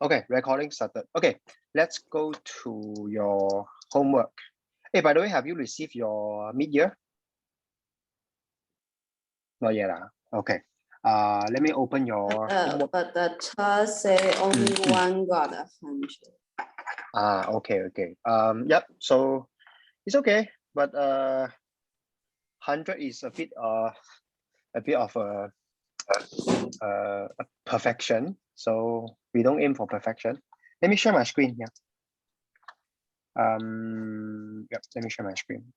Okay, recording started. Okay, let's go to your homework. Hey, by the way, have you received your mid-year? Not yet. Okay. Let me open your homework. But the test say only one got 100. Okay. Yep. So it's okay, but 100 is a bit of a perfection. So we don't aim for perfection. Let me share my screen here. Yep. Let me share my screen.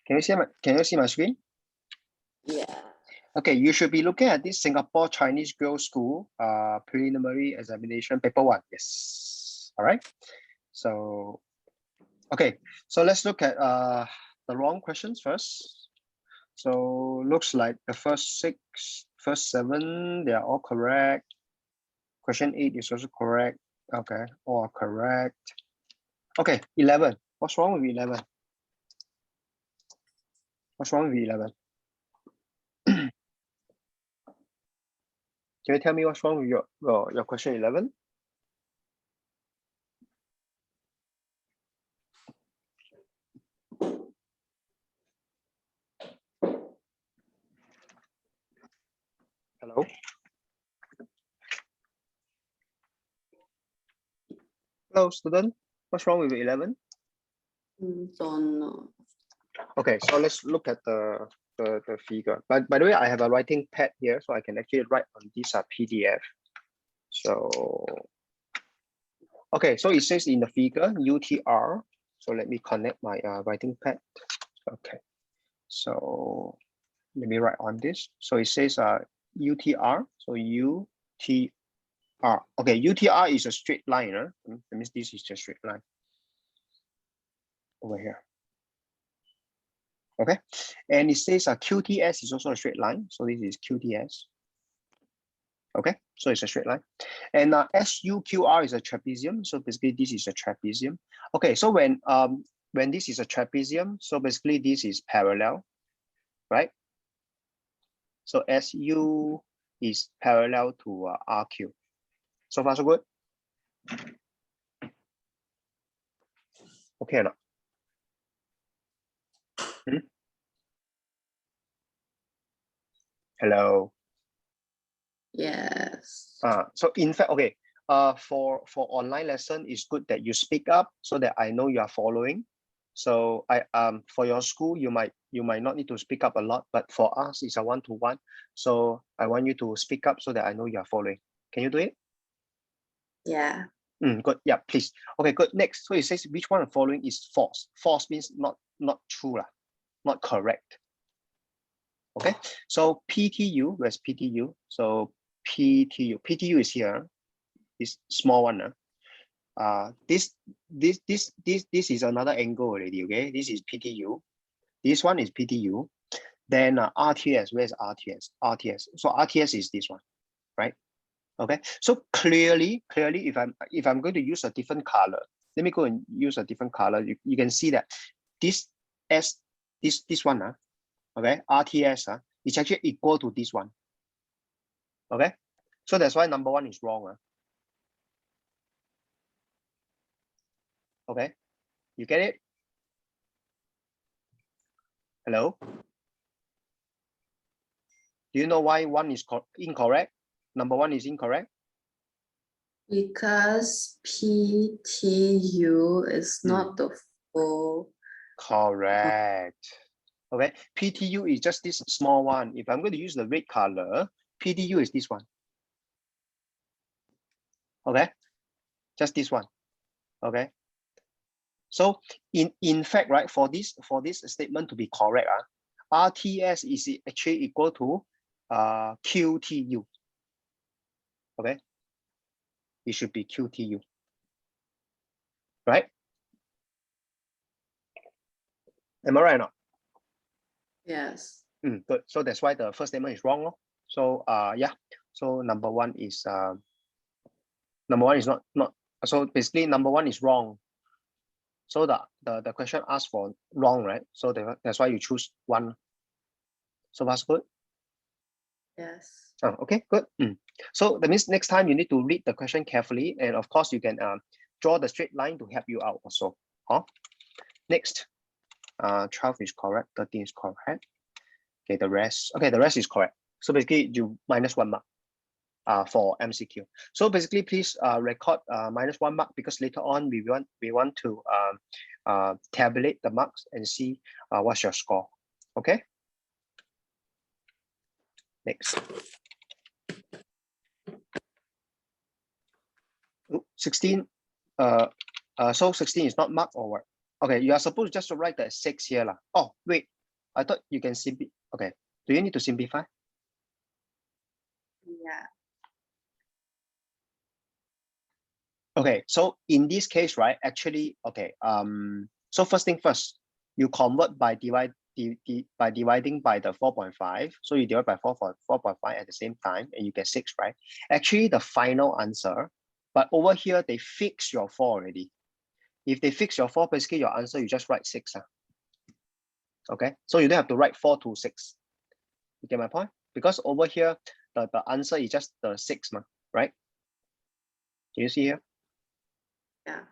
Can you see my screen? Yeah. Okay, you should be looking at this Singapore Chinese Girls School preliminary examination paper 1. Yes. All right. So, okay. So let's look at the wrong questions first. So looks like the first 7, they are all correct. Question 8 is also correct. Okay, all correct. Okay, 11. What's wrong with 11? What's wrong with 11? Can you tell me what's wrong with your question 11? Hello? Hello, student. What's wrong with 11? Don't know. Okay, so let's look at the figure. But by the way, I have a writing pad here, so I can actually write on this PDF. So, okay, so it says in the figure UTR. So let me connect my writing pad. Okay, so let me write on this. So it says UTR. So UTR. Okay, UTR is a straight line. That means this is just straight line over here. Okay, and it says QTS is also a straight line. So this is QTS. Okay, so it's a straight line. And SUQR is a trapezium. So basically this is a trapezium. Okay, so when this is a trapezium, so basically this is parallel, right? So SU is parallel to RQ. So far so good? Okay or not? Hello. Yes. So in fact, okay, for online lesson, it's good that you speak up so that I know you are following. So for your school, you might not need to speak up a lot, but for us, it's a one-to-one. So I want you to speak up so that I know you are following. Can you do it? Yeah. Good. Yeah, please. Okay, good. Next, so it says which one of the following is false? False means not true, not correct. Okay, so PTU, where's PTU? So PTU is here, this small one. This is another angle already. Okay, this is PTU. This one is PTU. Then RTS, where's RTS? RTS. So RTS is this one, right? Okay. So clearly, if I'm going to use a different color, let me go and use a different color. You can see that this one, okay, RTS is actually equal to this one. Okay, so that's why number 1 is wrong. Okay, you get it? Hello? Do you know why 1 is incorrect? Number 1 is incorrect? Because PTU is not the full. Correct. Okay, PTU is just this small one. If I'm going to use the red color, PTU is this one. Okay, just this one. Okay. So in fact, right, for this statement to be correct, RTS is actually equal to QTU. Okay, it should be QTU, right? Am I right or not? Yes. Good. So that's why the first statement is wrong. So yeah. So number 1 is not. So basically number 1 is wrong. So the question asked for wrong, right? So that's why you choose 1. So that's good. Yes. Oh, okay, good. So that means next time you need to read the question carefully, and of course you can draw the straight line to help you out also. Next, 12 is correct, 13 is correct. Okay, the rest is correct. So basically you -1 mark for MCQ. So basically please record -1 mark, because later on we want to tabulate the marks and see what's your score. Okay. Next. 16. So 16 is not marked or what? Okay, you are supposed just to write the 6 here lah. Oh wait, I thought you can simplify. Okay, do you need to simplify? Yeah. Okay, so in this case, right, actually, okay, so first thing first, you convert by dividing by the 4.5. So you divide by 4.5 at the same time, and you get 6, right? Actually, the final answer, but over here, they fix your 4 already. If they fix your 4, basically your answer, you just write 6. Okay, so you don't have to write 4 to 6. You get my point? Because over here, the answer is just the 6, right? Can you see here? Yeah.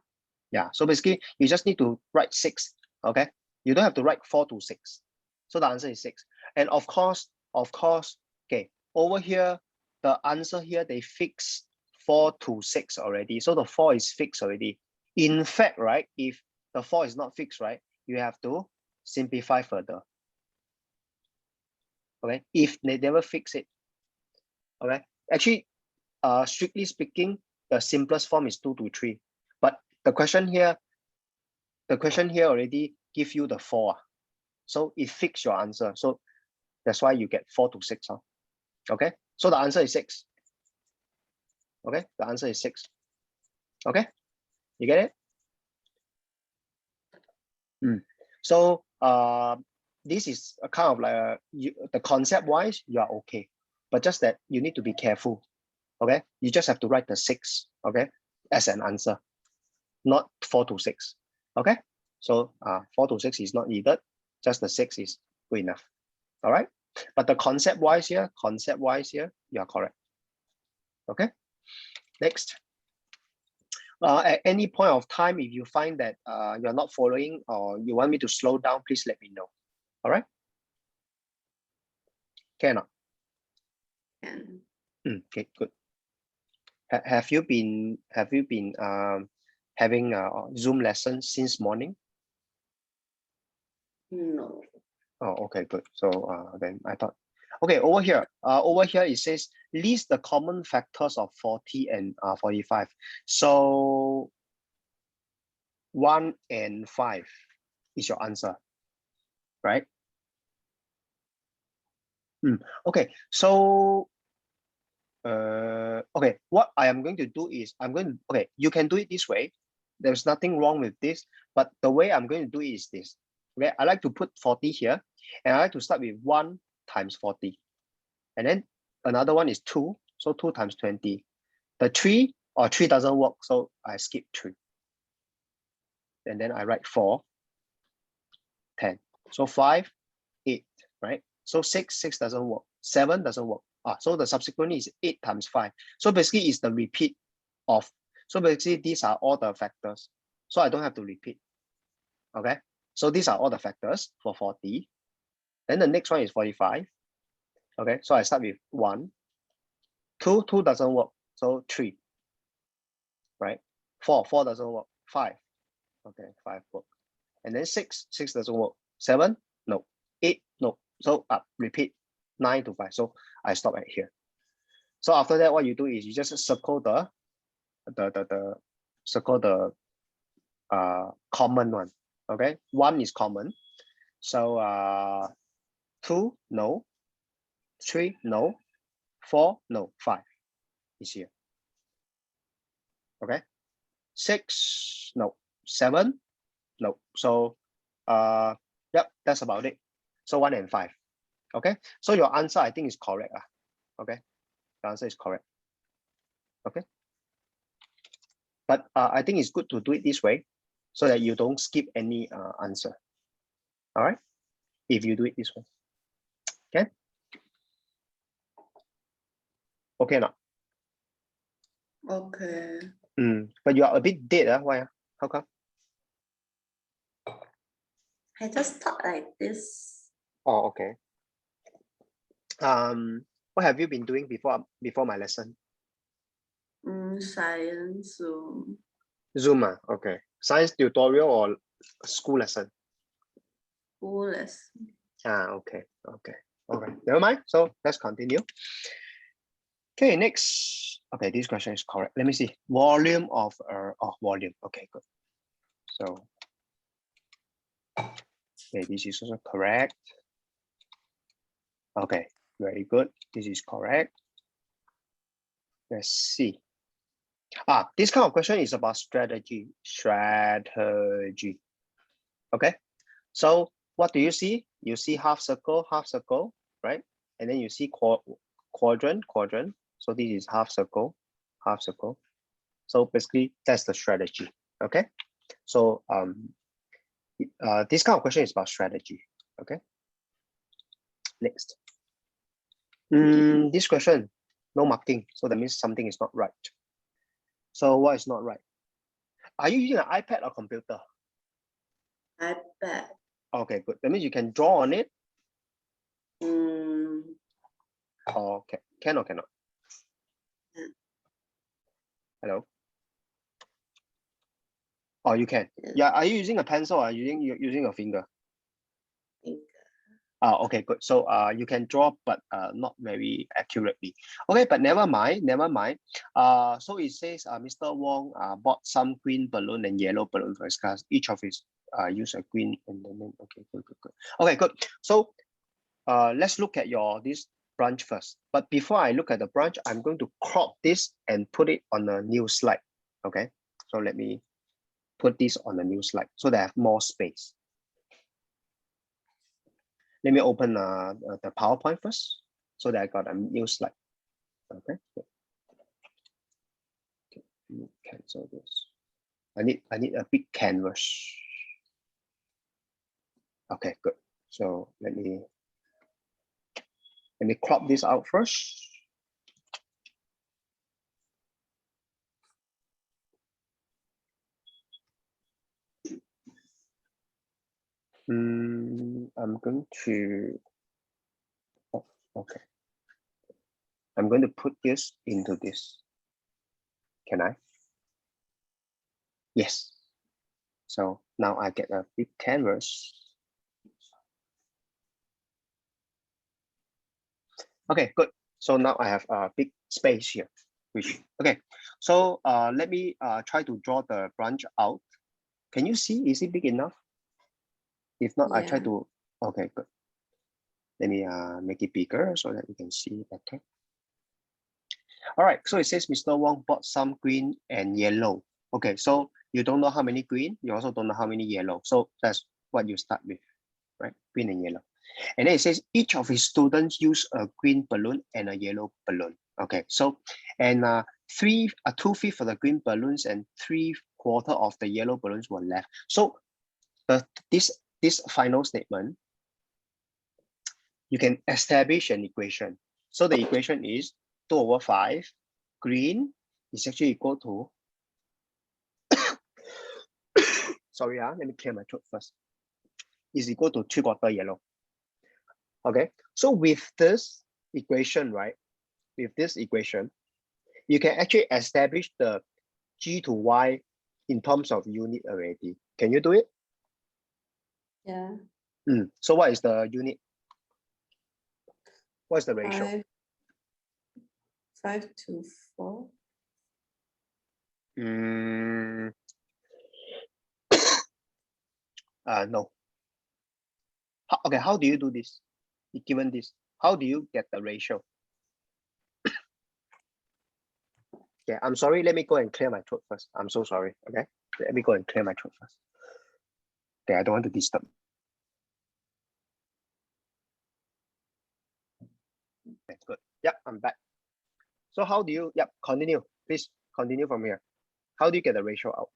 Yeah, so basically you just need to write 6. Okay, you don't have to write 4 to 6. So the answer is 6. And of course, okay, over here, the answer here, they fix 4 to 6 already. So the 4 is fixed already. In fact, right, if the 4 is not fixed, right, you have to simplify further. Okay, if they never fix it. Okay, actually, strictly speaking, the simplest form is 2 to 3. But the question here already give you the 4. So it fixes your answer. So that's why you get 4 to 6. Okay, so the answer is 6. Okay, the answer is 6. Okay, you get it? So this is a kind of like the concept wise, you are okay, but just that you need to be careful. Okay, you just have to write the 6, okay, as an answer, not 4 to 6. Okay, so 4 to 6 is not needed, just the 6 is good enough. All right, but the concept wise here, you are correct. Okay, next. At any point of time, if you find that you're not following or you want me to slow down, please let me know. All right, can or not? Can. Okay, good. Have you been having Zoom lessons since morning? No. Oh, okay, good. So then I thought, okay, over here it says list the common factors of 40 and 45. So 1 and 5 is your answer, right? Okay, so okay, what I am going to do is okay, you can do it this way. There's nothing wrong with this, but the way I'm going to do it is this. Okay, I like to put 40 here, and I like to start with 1 times 40. And then another one is 2, so 2 times 20. The 3 doesn't work, so I skip 3. And then I write 4, 10. So 5, 8, right? So 6 doesn't work. 7 doesn't work. So the subsequent is 8 times 5. So basically it's the repeat of, so basically these are all the factors. So I don't have to repeat. Okay. So these are all the factors for 40. Then the next one is 45. Okay. So I start with 1. 2 doesn't work. So 3. Right. 4 doesn't work. 5. Okay. 5 work. And then 6 doesn't work. 7, no. 8, no. So repeat 9 to 5. So I stop at here. So after that, what you do is you just circle the common one. Okay, 1 is common. So 2, no. 3, no. 4, no. 5 is here. Okay, 6, no. 7, no. So yep, that's about it. So 1 and 5. Okay, so your answer I think is correct. Okay, the answer is correct. Okay, but I think it's good to do it this way so that you don't skip any answer. All right, if you do it this way. Okay, Okay, now. Okay. But you are a bit dead. Why? How come? I just talk like this. Oh, okay. What have you been doing before my lesson? Science. Zoom. Okay. Science tutorial or school lesson? School lesson. Okay. Never mind. So let's continue. Okay, next. Okay, this question is correct. Let me see. Volume of volume. Okay, good. So okay, this is also correct. Okay, very good. This is correct. Let's see. This kind of question is about strategy. Okay. So what do you see? You see half circle, right? And then you see quadrant. So this is half circle. So basically that's the strategy. Okay. So this kind of question is about strategy. Okay. Next. This question, no marking. So that means something is not right. So what is not right? Are you using an iPad or computer? iPad. Okay, good. That means you can draw on it. Okay, can or cannot? Hello. Oh, you can. Yeah. Are you using a pencil or are you using your finger? Okay, good. So you can draw, but not very accurately. Okay, but never mind. So it says Mr. Wong bought some green balloon and yellow balloon for his class. Each of his use a green and then okay, good. Okay, good. So let's look at this branch first. But before I look at the branch, I'm going to crop this and put it on a new slide. Okay, so let me put this on a new slide so that I have more space. Let me open the PowerPoint first so that I got a new slide. Okay. Cancel this. I need a big canvas. Okay, good. So let me crop this out first. I'm going to. Oh, okay. I'm going to put this into this. Can I? Yes. So now I get a big canvas. Okay, good. So now I have a big space here. Okay, so let me try to draw the branch out. Can you see? Is it big enough? If not, I try to. Okay, good. Let me make it bigger so that you can see better. All right, so it says Mr. Wong bought some green and yellow. Okay, so you don't know how many green, you also don't know how many yellow. So that's what you start with, right? Green and yellow. And then it says each of his students use a green balloon and a yellow balloon. Okay, so and 2/5 of the green balloons and 3/4 of the yellow balloons were left. So this final statement, you can establish an equation. So the equation is 2/5 green is actually equal to sorry, let me clear my throat first. Is equal to 3/4 yellow. Okay, so with this equation, right? With this equation, you can actually establish the G to Y in terms of unit already. Can you do it? Yeah. So what is the unit? What is the ratio? 5:4. No. Okay, how do you do this? Given this, how do you get the ratio? Yeah, I'm sorry. Let me go and clear my throat first. I'm so sorry. Okay, let me go and clear my throat first. Okay, I don't want to disturb. That's good. Yeah, I'm back. So how do you? Yep, continue. Please continue from here. How do you get the ratio out?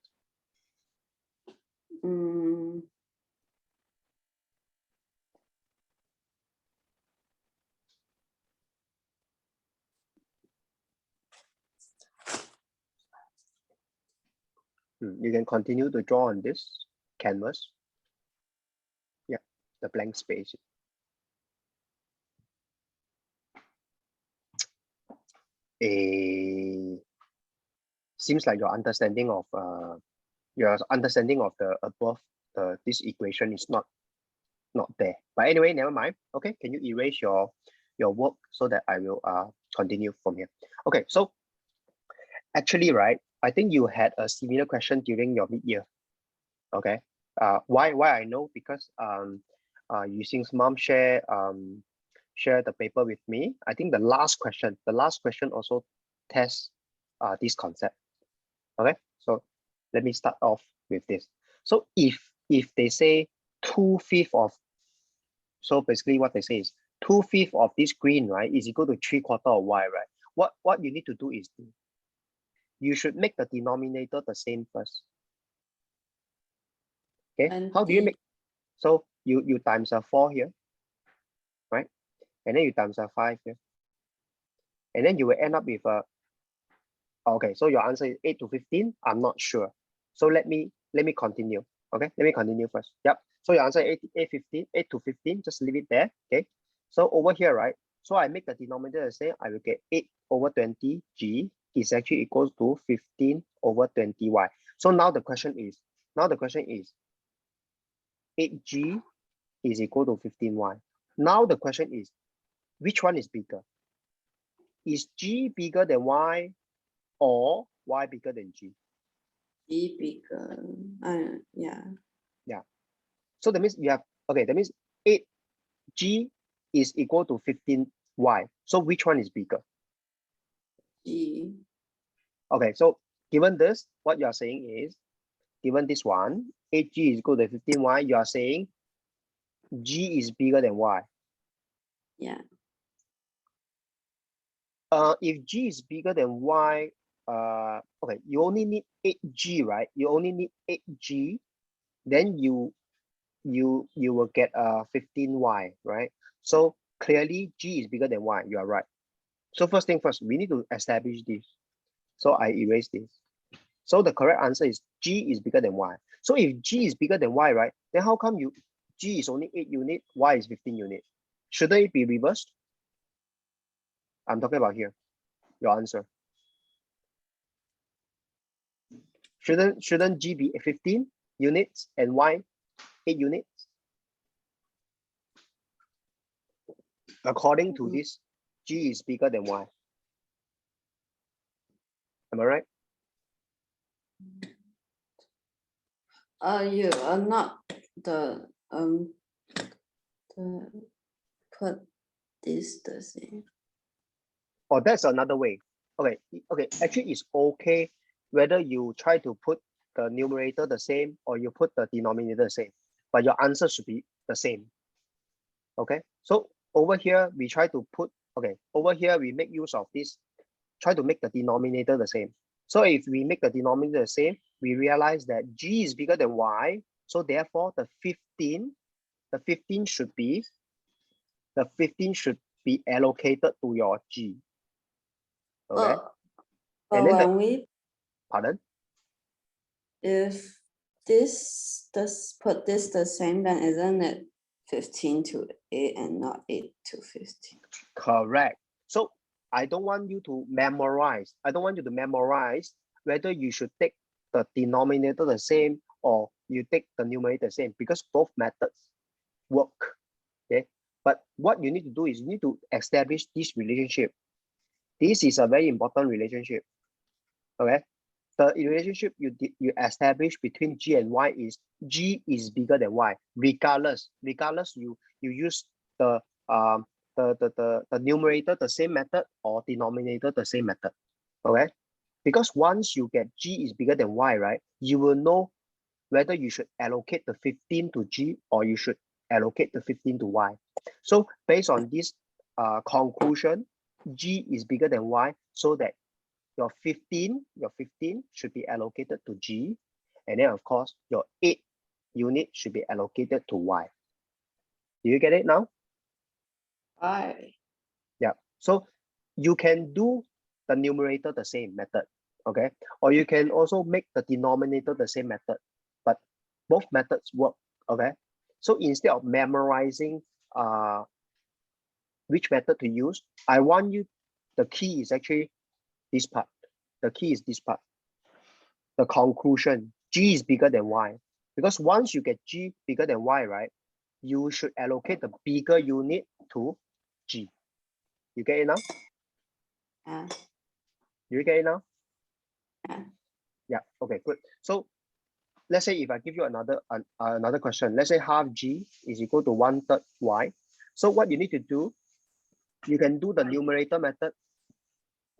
You can continue to draw on this canvas. Yeah, the blank space. Seems like your understanding of the above this equation is not there. But anyway, never mind. Okay, can you erase your work so that I will continue from here? Okay, so actually, right, I think you had a similar question during your mid-year. Okay, why I know, because Yuxing's mom share the paper with me. I think the last question also tests this concept. Okay, so let me start off with this. So if they say 2/5 of, so basically what they say is 2/5 of this green, right, is equal to 3/4 of y, right? What you need to do is you should make the denominator the same first. Okay, And how do you make? So you times 4 here, right? And then you times 5 here. And then you will end up with a, okay, so your answer is 8 to 15. I'm not sure. So let me continue. Okay, let me continue first. Yep. So your answer is 8 to 15. Just leave it there. Okay. So over here, right? So I make the denominator the same. I will get 8 over 20 g is actually equals to 15 over 20 y. So now the question is 8g is equal to 15y. Now the question is, which one is bigger? Is g bigger than y, or y bigger than g? G bigger. Yeah. Yeah. So that means you have, okay, that means 8g is equal to 15y. So which one is bigger? G. Okay, so given this, what you are saying is, given this one, 8g is equal to 15y, you are saying g is bigger than y. Yeah. If g is bigger than y, okay, you only need 8g, right? You only need 8g, then you will get 15y, right? So clearly g is bigger than y. You are right. So first thing first, we need to establish this. So I erase this. So the correct answer is g is bigger than y. So if g is bigger than y, right, then how come g is only 8 unit, y is 15 unit? Shouldn't it be reversed? I'm talking about here. Your answer. Shouldn't g be 15 units and y 8 units? According to this, g is bigger than y. Am I right? You are not the put this the same. Or that's another way. Okay, actually it's okay whether you try to put the numerator the same or you put the denominator the same, but your answer should be the same. Okay, so over here we try to put, okay, over here we make use of this, try to make the denominator the same. So if we make the denominator the same, we realize that g is bigger than y, so therefore the 15 should be allocated to your g. Okay. But And then when we, pardon? if this does put this the same, then isn't it 15 to 8 and not 8 to 15? Correct. So I don't want you to memorize. I don't want you to memorize whether you should take the denominator the same or you take the numerator the same, because both methods work. Okay. But what you need to do is you need to establish this relationship. This is a very important relationship. Okay. The relationship you establish between g and y is g is bigger than y, regardless you use the numerator the same method or denominator the same method. Okay, because once you get g is bigger than y, right, you will know whether you should allocate the 15 to g or you should allocate the 15 to y. So based on this conclusion, g is bigger than y, so that your 15 should be allocated to g, and then of course your 8 unit should be allocated to y. Do you get it now? Why? Yeah. So you can do the numerator the same method, Okay, or you can also make the denominator the same method, but both methods work. Okay, so instead of memorizing which method to use, I want you, the key is actually this part. The key is this part. The conclusion, G is bigger than Y. Because once you get G bigger than Y, right, you should allocate the bigger unit to G. You get it now? Yeah. You get it now? Yeah. Yeah, okay, good. So let's say if I give you another question, let's say half G is equal to 1/3 Y. So what you need to do, you can do the numerator method.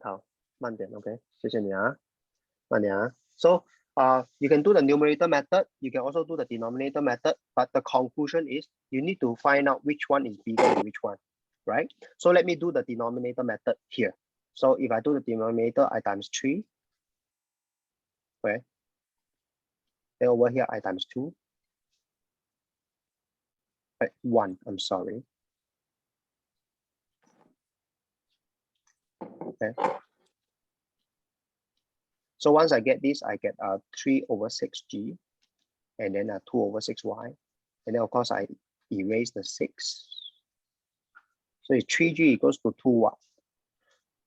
好，慢点 ，OK， 谢谢你啊，慢点啊。So you can do the numerator method, you can also do the denominator method, but the conclusion is you need to find out which one is bigger than which one, right? So let me do the denominator method here. So if I do the denominator, I times 3, okay? Then over here, I times 2, right? 1, I'm sorry. Okay. So once I get this, I get 3/6G, and then 2/6Y. And then of course I erase the 6. So it's 3G equals to 2Y.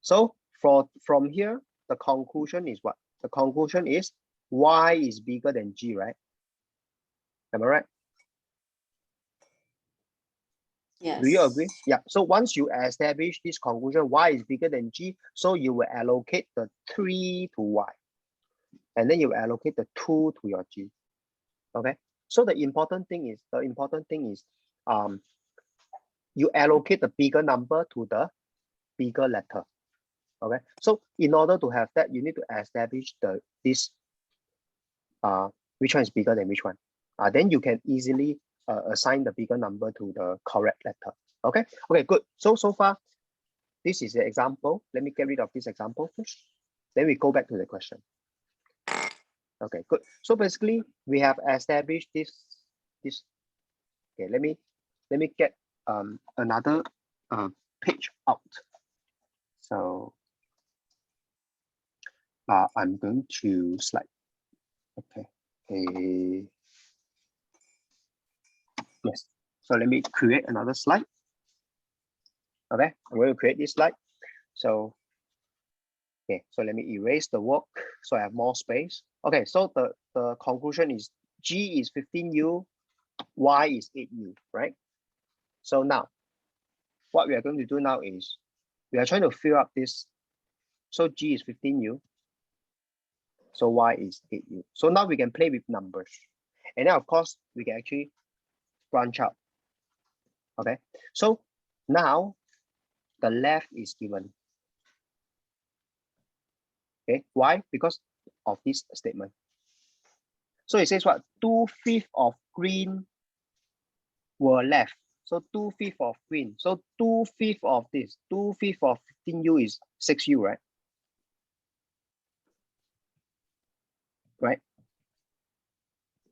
So from here, the conclusion is what? The conclusion is Y is bigger than G, right? Am I right? Yes. Do you agree? Yeah. So once you establish this conclusion, Y is bigger than G, so you will allocate the 3 to Y. And then you allocate the 2 to your G. Okay. So the important thing is you allocate the bigger number to the bigger letter. Okay. So in order to have that, you need to establish this which one is bigger than which one. Then you can easily assign the bigger number to the correct letter. Okay. Okay. Good. So far, this is the example. Let me get rid of this example first. Then we go back to the question. Okay. Good. So basically, we have established this. Okay. Let me get another page out. So I'm going to slide. Okay. Yes. So let me create another slide. Okay, I'm going to create this slide. So, okay, so let me erase the work so I have more space. Okay, so the conclusion is G is 15U, Y is 8U, right? So now, what we are going to do now is we are trying to fill up this. So G is 15U, so Y is 8U. So now we can play with numbers. And then of course, we can actually branch out. Okay, so now the left is given. Okay, why? Because of this statement. So it says what? 2/5 of green were left. So 2/5 of green. So 2/5 of this. 2/5 of 15U is 6U, right? Right?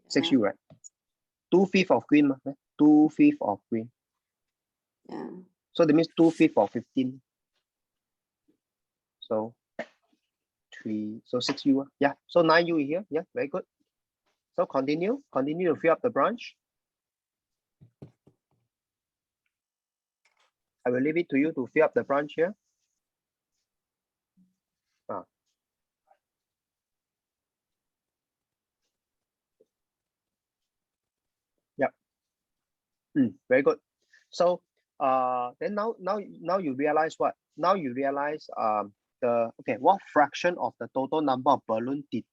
6U, right? 2/5 of green, 2/5 of green. Yeah. So that means 2/5 of 15. So 3, so 6U. Yeah. So 9U here. Yeah, very good. So continue to fill up the branch. I will leave it to you to fill up the branch here. Yep. Very good. So then now you realize what? Now you realize what fraction of the total number of balloon did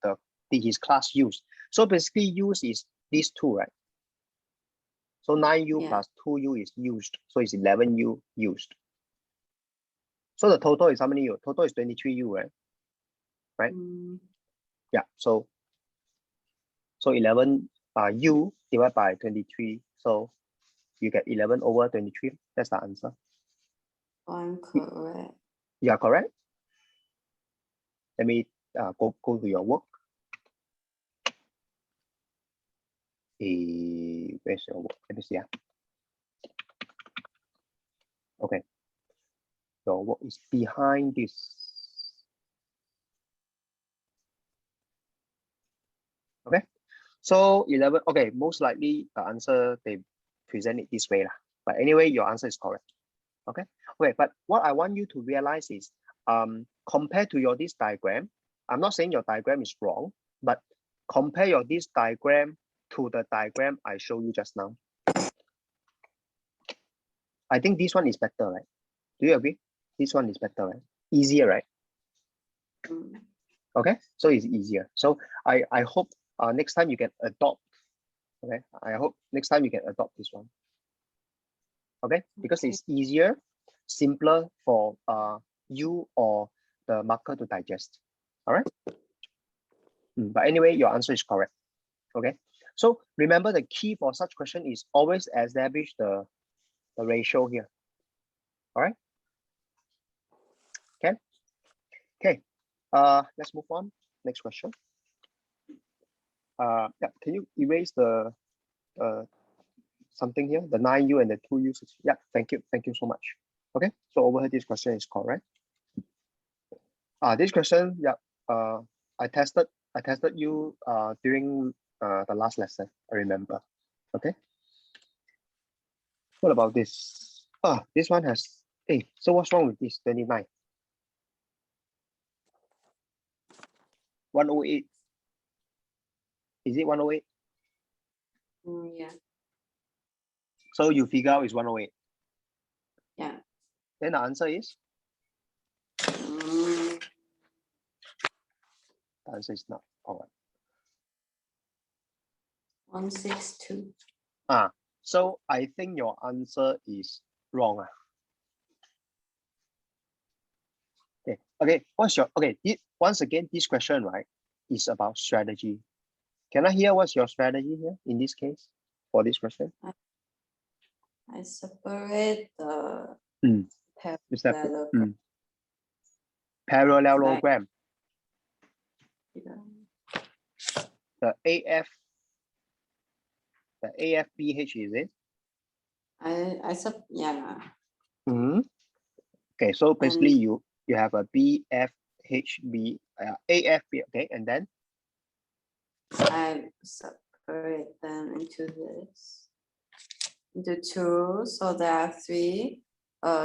his class use? So basically use is these two, right? So 9U plus 2U is used. So it's 11U used. So the total is how many U? Total is 23U, right? Right? Yeah. So 11 U divided by 23. So you get 11/23. That's the answer. I'm correct. You are correct. Let me go to your work. Where's your work? Let me see. Okay. Your work is behind this. Okay. So 11, okay, most likely the answer they present it this way lah. But anyway, your answer is correct. Okay. Okay, but what I want you to realize is compared to your this diagram, I'm not saying your diagram is wrong, but compare your this diagram to the diagram I show you just now. I think this one is better, right? Do you agree? This one is better, right? Easier, right? Okay, so it's easier. So I hope next time you can adopt. Okay, I hope next time you can adopt this one. Okay, because it's easier, simpler for you or the marker to digest. All right. But anyway, your answer is correct. Okay. So remember the key for such question is always establish the ratio here. All right. Okay. Okay. Let's move on. Next question. Yeah, can you erase the something here, the 9U and the 2U? Yeah, thank you so much. Okay, so over here this question is correct. This question, yeah, I tested you during the last lesson, I remember. Okay, what about this? This one has, hey, so what's wrong with this 29? 108. Is it 108? Yeah. So you figure out is 108. Yeah. Then the answer is? The answer is not. All right. 162. So I think your answer is wrong. Okay. What's your once again, this question, right, is about strategy. Can I hear what's your strategy here in this case for this question? I separate the parallelogram. Yeah. The AFBH, is it? Yeah. Okay, so basically you have a BFHB, AFB, okay, and then? I separate them into two, so there are three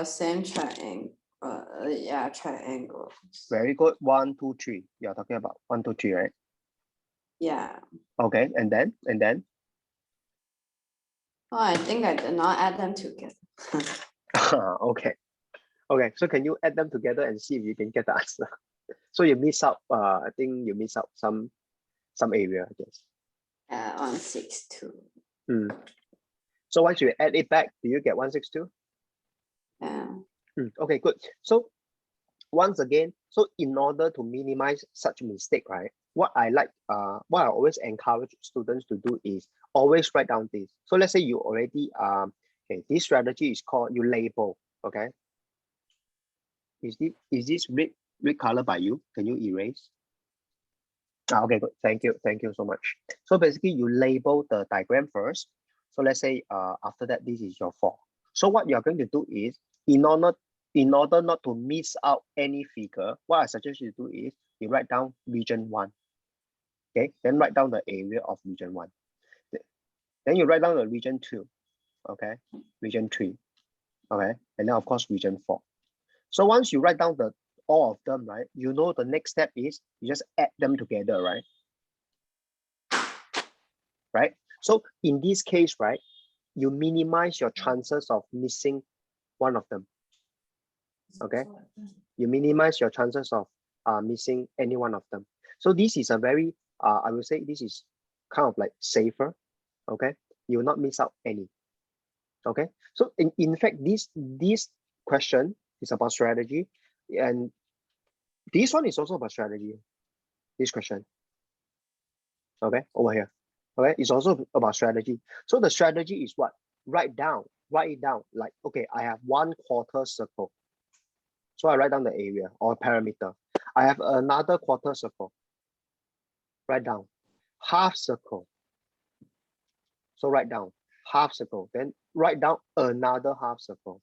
same triangle. Yeah, triangles. Very good. 1, 2, 3. You're talking about 1, 2, 3, right? Yeah. Okay, and then? Oh, I think I did not add them together. Okay. So can you add them together and see if you can get the answer? So you miss out. I think you miss out some area, I guess. 162. So once you add it back, do you get 162? Yeah. Okay, good. So once again, so in order to minimize such mistake, right? What I always encourage students to do is always write down this. So let's say you already okay, this strategy is called you label. Okay. Is this red color by you? Can you erase? Okay, good. Thank you so much. So basically you label the diagram first. So let's say after that, this is your 4. So what you're going to do is, in order not to miss out any figure, what I suggest you do is you write down region 1. Okay, then write down the area of region 1. Then you write down the region 2. Okay, region 3. Okay, and then of course region 4. So once you write down all of them, right, you know the next step is you just add them together, right? Right? So in this case, right, you minimize your chances of missing one of them. Okay? You minimize your chances of missing any one of them. So this is a very, I would say this is kind of like safer. Okay? You will not miss out any. Okay? So in fact, this question is about strategy, and this one is also about strategy. This question. Okay, over here. Okay, it's also about strategy. So the strategy is what? Write it down. Like, okay, I have 1/4 circle. So I write down the area or parameter. I have another quarter circle. Write down. Half circle. So write down half circle. Then write down another half circle.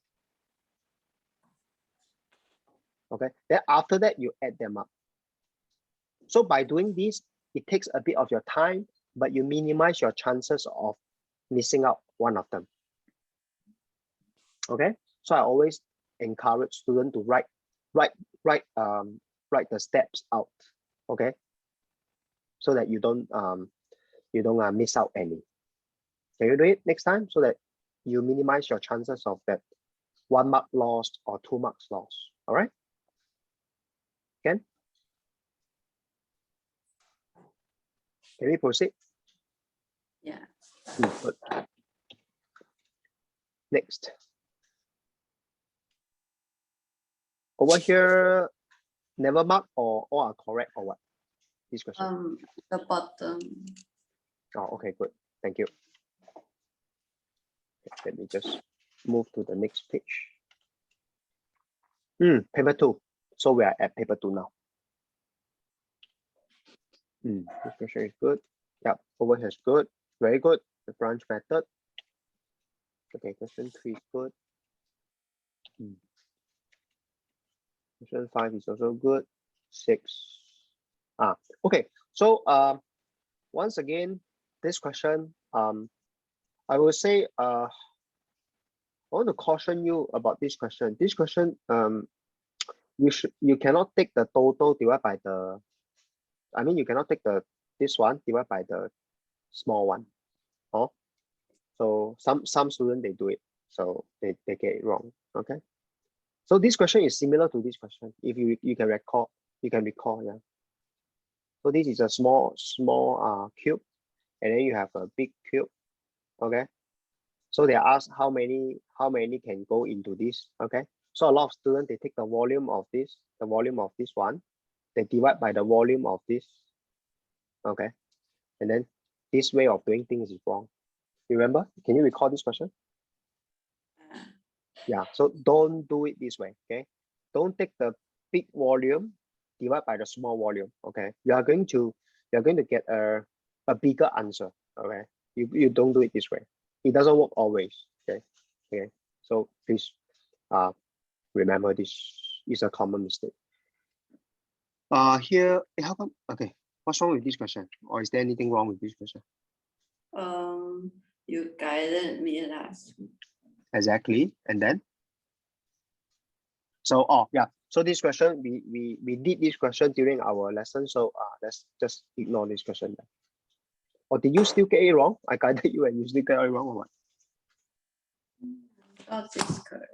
Okay, then after that, you add them up. So by doing this, it takes a bit of your time, but you minimize your chances of missing out one of them. Okay, so I always encourage students to write the steps out. Okay, so that you don't miss out any. Can you do it next time so that you minimize your chances of that 1 mark lost or 2 marks lost? All right. Can we proceed? Yeah. Good. Next. Over here, never mark or all are correct or what? This question. The bottom. Oh, okay, good. Thank you. Let me just move to the next page. Paper 2. So we are at paper 2 now. This question is good. Yep, over here is good. Very good. The branch method. Okay, question 3 is good. Question 5 is also good. 6. Okay. So once again, this question, I will say I want to caution you about this question. This question, you cannot take the total divided by the, you cannot take this one divided by the small one. Oh, so some students they do it, so they get it wrong. Okay. So this question is similar to this question. If you can recall, yeah. So this is a small cube, and then you have a big cube. Okay. So they ask how many can go into this. Okay. So a lot of students they take the volume of this one, they divide by the volume of this. Okay. And then this way of doing things is wrong. Remember? Can you recall this question? Yeah, so don't do it this way. Okay, don't take the big volume divide by the small volume. Okay, you're going to get a bigger answer. Okay, you don't do it this way. It doesn't work always. Okay, so please remember this is a common mistake. Here, how come? Okay, what's wrong with this question? Or is there anything wrong with this question? You guided me last week. Exactly, and then. So yeah, so this question we did this question during our lesson, so let's just ignore this question then. Or did you still get it wrong? I guided you and you still get it wrong or what? Oh, it's correct.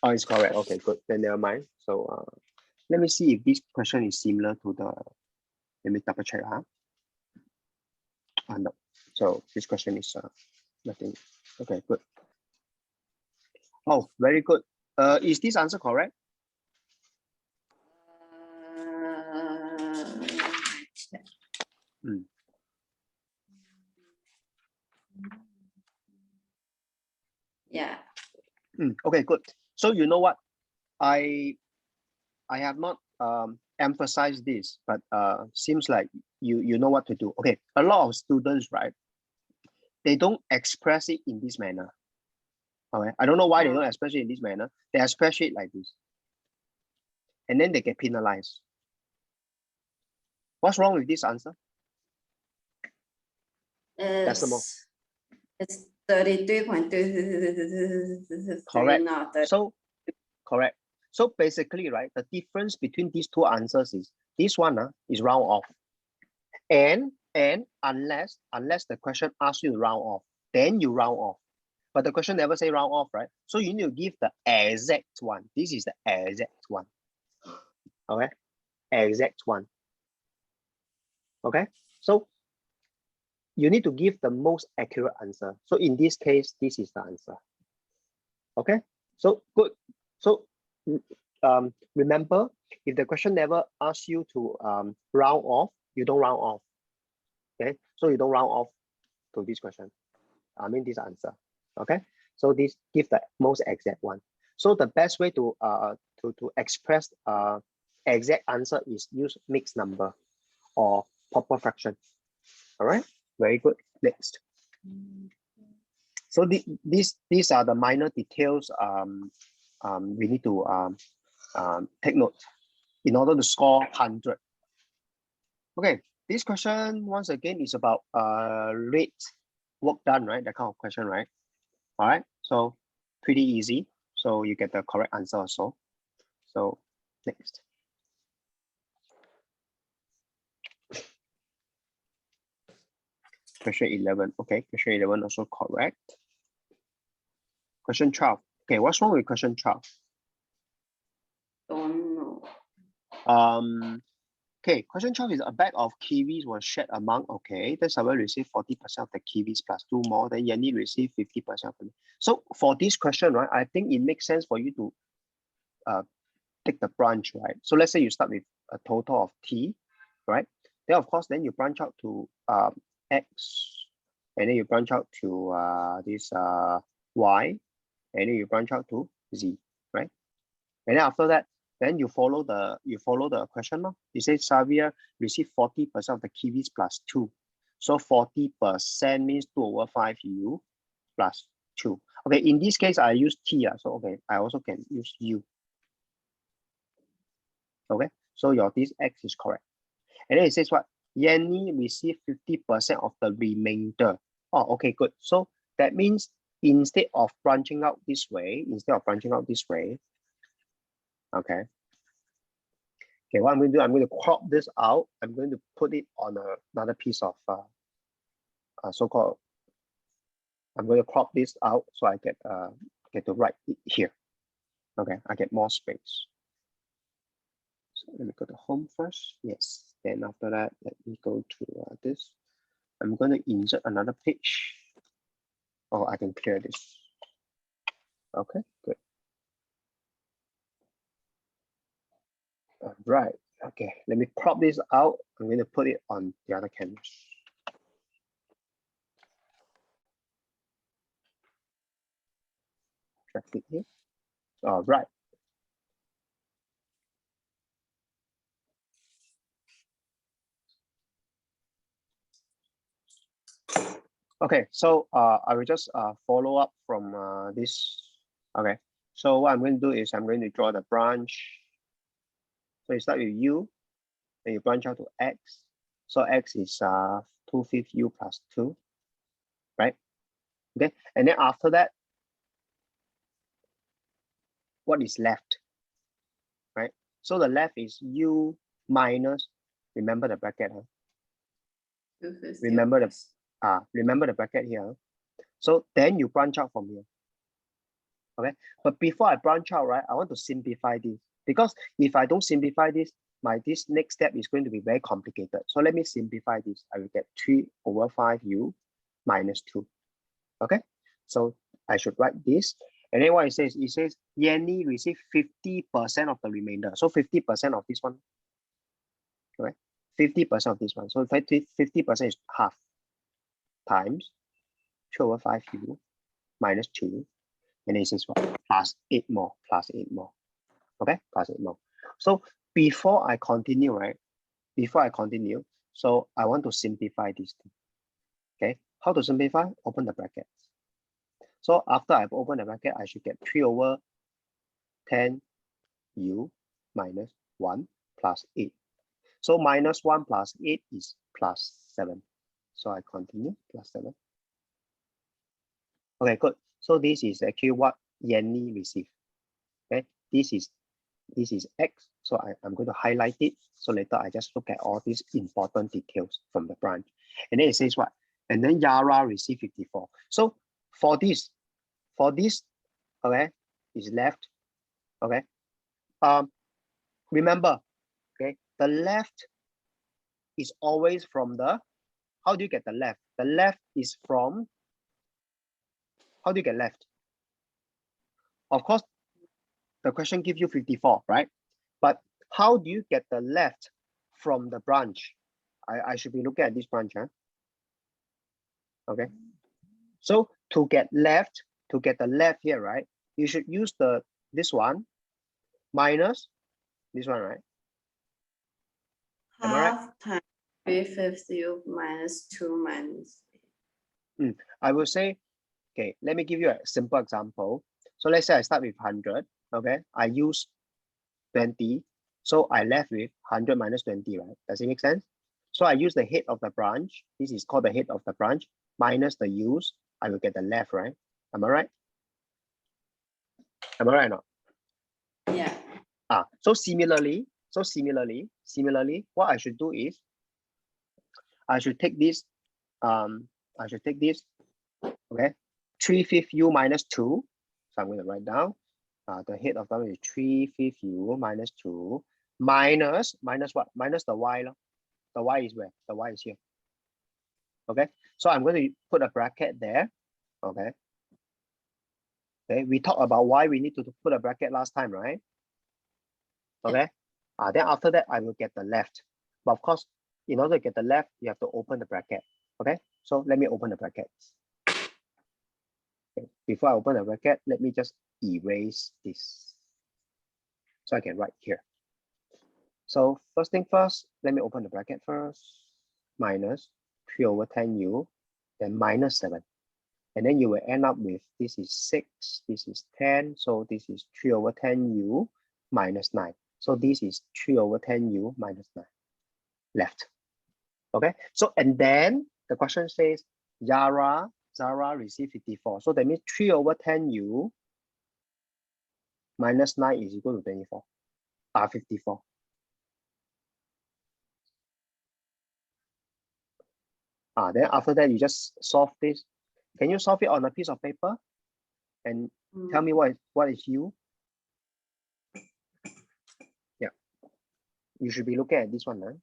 Oh, it's correct. Okay, good. Then never mind. So let me see if this question is similar to the. Let me double check. No. So this question is nothing. Okay, good. Oh, very good. Is this answer correct? Yeah. Okay, good. So you know what? I have not emphasized this, but seems like you know what to do. Okay, a lot of students, right? They don't express it in this manner. Okay, I don't know why they don't express it in this manner. They express it like this, and then they get penalized. What's wrong with this answer? It's 33.2. Correct. So correct. So basically, right, the difference between these two answers is this one is round off, and unless the question asks you to round off, then you round off. But the question never say round off, right? So you need to give the exact one. This is the exact one. Okay, exact one. Okay, so you need to give the most accurate answer. So in this case, this is the answer. Okay, so good. So remember, if the question never asks you to round off, you don't round off. Okay, so you don't round off to this question. This answer. Okay, so this give the most exact one. So the best way to express exact answer is use mixed number or proper fraction. All right, very good. Next. So these are the minor details we need to take note in order to score 100. Okay, this question, once again, is about rate work done, right? That kind of question, right? All right, so pretty easy. So you get the correct answer also. So next. Question 11. Okay, question 11 also correct. Question 12. Okay, what's wrong with question 12? Don't know. Okay, question 12 is a bag of kiwis was shared among, okay, then someone received 40% of the kiwis plus 2 more, then Yanni received 50% of them. So for this question, right, I think it makes sense for you to take the branch, right? So let's say you start with a total of T, right? Then of course, then you branch out to X, and then you branch out to this Y, and then you branch out to Z, right? And then after that, then you follow the question now. It says Xavier received 40% of the kiwis plus 2. So 40% means 2/5 U plus 2. Okay, in this case, I use T. So okay, I also can use U. Okay, so your this X is correct. And then it says what? Yanni received 50% of the remainder. Oh, okay, good. So that means instead of branching out this way, okay. Okay, what I'm going to do, I'm going to crop this out. I'm going to put it on another piece of so-called. I'm going to crop this out so I get to write it here. Okay, I get more space. So let me go to home first. Yes. Then after that, let me go to this. I'm going to insert another page. Oh, I can clear this. Okay, good. All right. Okay, let me crop this out. I'm going to put it on the other canvas. Drag it here. All right. Okay, so I will just follow up from this. Okay, so what I'm going to do is I'm going to draw the branch. So you start with U, then you branch out to X. So X is 2/5 U plus 2, right? Okay, and then after that, what is left, right? So the left is U minus, remember the bracket, huh? Remember the bracket here. So then you branch out from here. Okay, but before I branch out, right, I want to simplify this, because if I don't simplify this, this next step is going to be very complicated. So let me simplify this. I will get 3/5U minus 2. Okay, so I should write this. And then what it says Yanni received 50% of the remainder. So 50% of this one. Okay, 50% of this one. So 50% is half times 2/5U minus 2. And this is what? Plus 8 more. Okay, plus 8 more. So before I continue, right? So I want to simplify this thing. Okay, how to simplify? Open the brackets. So after I've opened the bracket, I should get 3/10U minus 1 plus 8. So minus 1 plus 8 is plus 7. So I continue, plus 7. Okay, good. So this is actually what Yanni received. Okay, this is X. So I'm going to highlight it. So later I just look at all these important details from the branch. And then it says what? And then Yara received 54. So for this, okay, is left. Okay. Remember, okay, the left is always from the, how do you get the left? The left is from, how do you get left? Of course, the question gives you 54, right? But how do you get the left from the branch? I should be looking at this branch, huh? Okay. So to get the left here, right? You should use this one minus this one, right? Am I right? Half times 3/5 minus 2 minus 8. I will say, okay, let me give you a simple example. So let's say I start with 100, okay? I use 20, so I left with 100 minus 20, right? Does it make sense? So I use the head of the branch. This is called the head of the branch minus the use. I will get the left, right? Am I right? Am I right or not? Yeah. So similarly, what I should do is I should take this, okay, 3/5 u minus 2. So I'm going to write down the head of them is 3/5 u minus 2 minus what? Minus the y. The y is where? The y is here. Okay, so I'm going to put a bracket there. Okay. Okay, we talked about why we need to put a bracket last time, right? Okay. Then after that, I will get the left. But of course, in order to get the left, you have to open the bracket. Okay, so let me open the brackets. Okay. Before I open the bracket, let me just erase this. So I can write here. So first thing first, let me open the bracket first. Minus 3/10u, then minus 7. And then you will end up with, this is 6, this is 10. So this is 3/10u minus 9. So this is 3/10u minus 9 left. Okay, so and then the question says Zara received 54. So that means 3/10u minus 9 is equal to 24. 54. Then after that, you just solve this. Can you solve it on a piece of paper? And tell me what is u? Yeah. You should be looking at this one, right?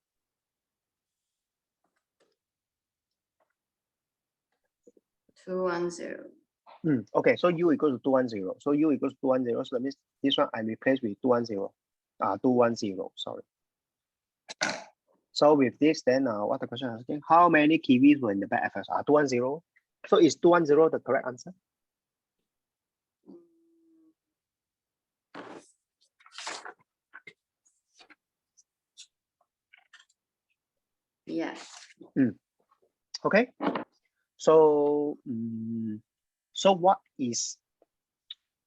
Okay, so u equals to 210. So u equals to 210. So that means this one I replace with 210. 210, sorry. So with this, then what the question is asking? How many kiwis were in the bag at first? 210. So is 210 the correct answer? Yeah. Okay. So so what is,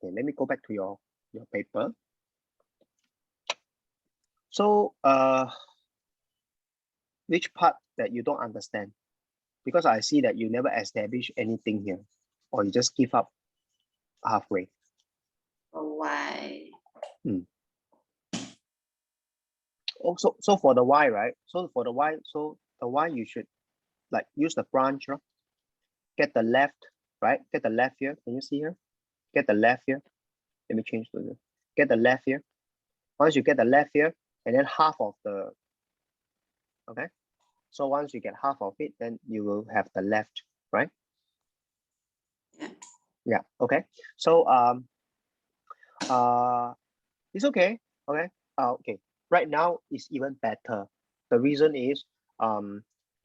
okay, let me go back to your paper. So which part that you don't understand? Because I see that you never establish anything here, or you just give up halfway. Why? Oh, so for the y, right? So for the y, you should like use the branch, right? Get the left, right? Get the left here. Can you see here? Get the left here. Let me change to this. Get the left here. Once you get the left here, and then half of the, okay? So once you get half of it, then you will have the left, right? Yeah. Yeah, okay. So it's okay, okay? Okay, right now it's even better. The reason is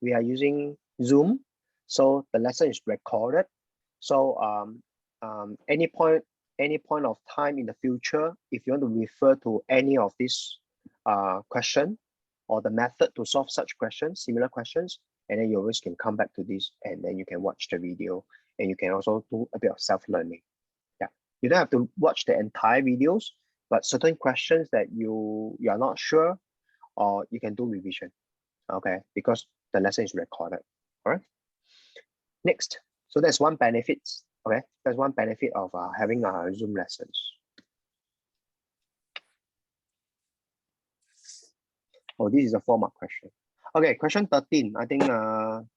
we are using Zoom, so the lesson is recorded. So any point of time in the future, if you want to refer to any of this question or the method to solve such questions, similar questions, and then you always can come back to this, and then you can watch the video, and you can also do a bit of self-learning. Yeah, you don't have to watch the entire videos, but certain questions that you are not sure, or you can do revision, okay, because the lesson is recorded. All right, next. So that's one benefit. Okay, that's one benefit of having Zoom lessons. Oh, this is a 4-mark question. Okay, question 13. I think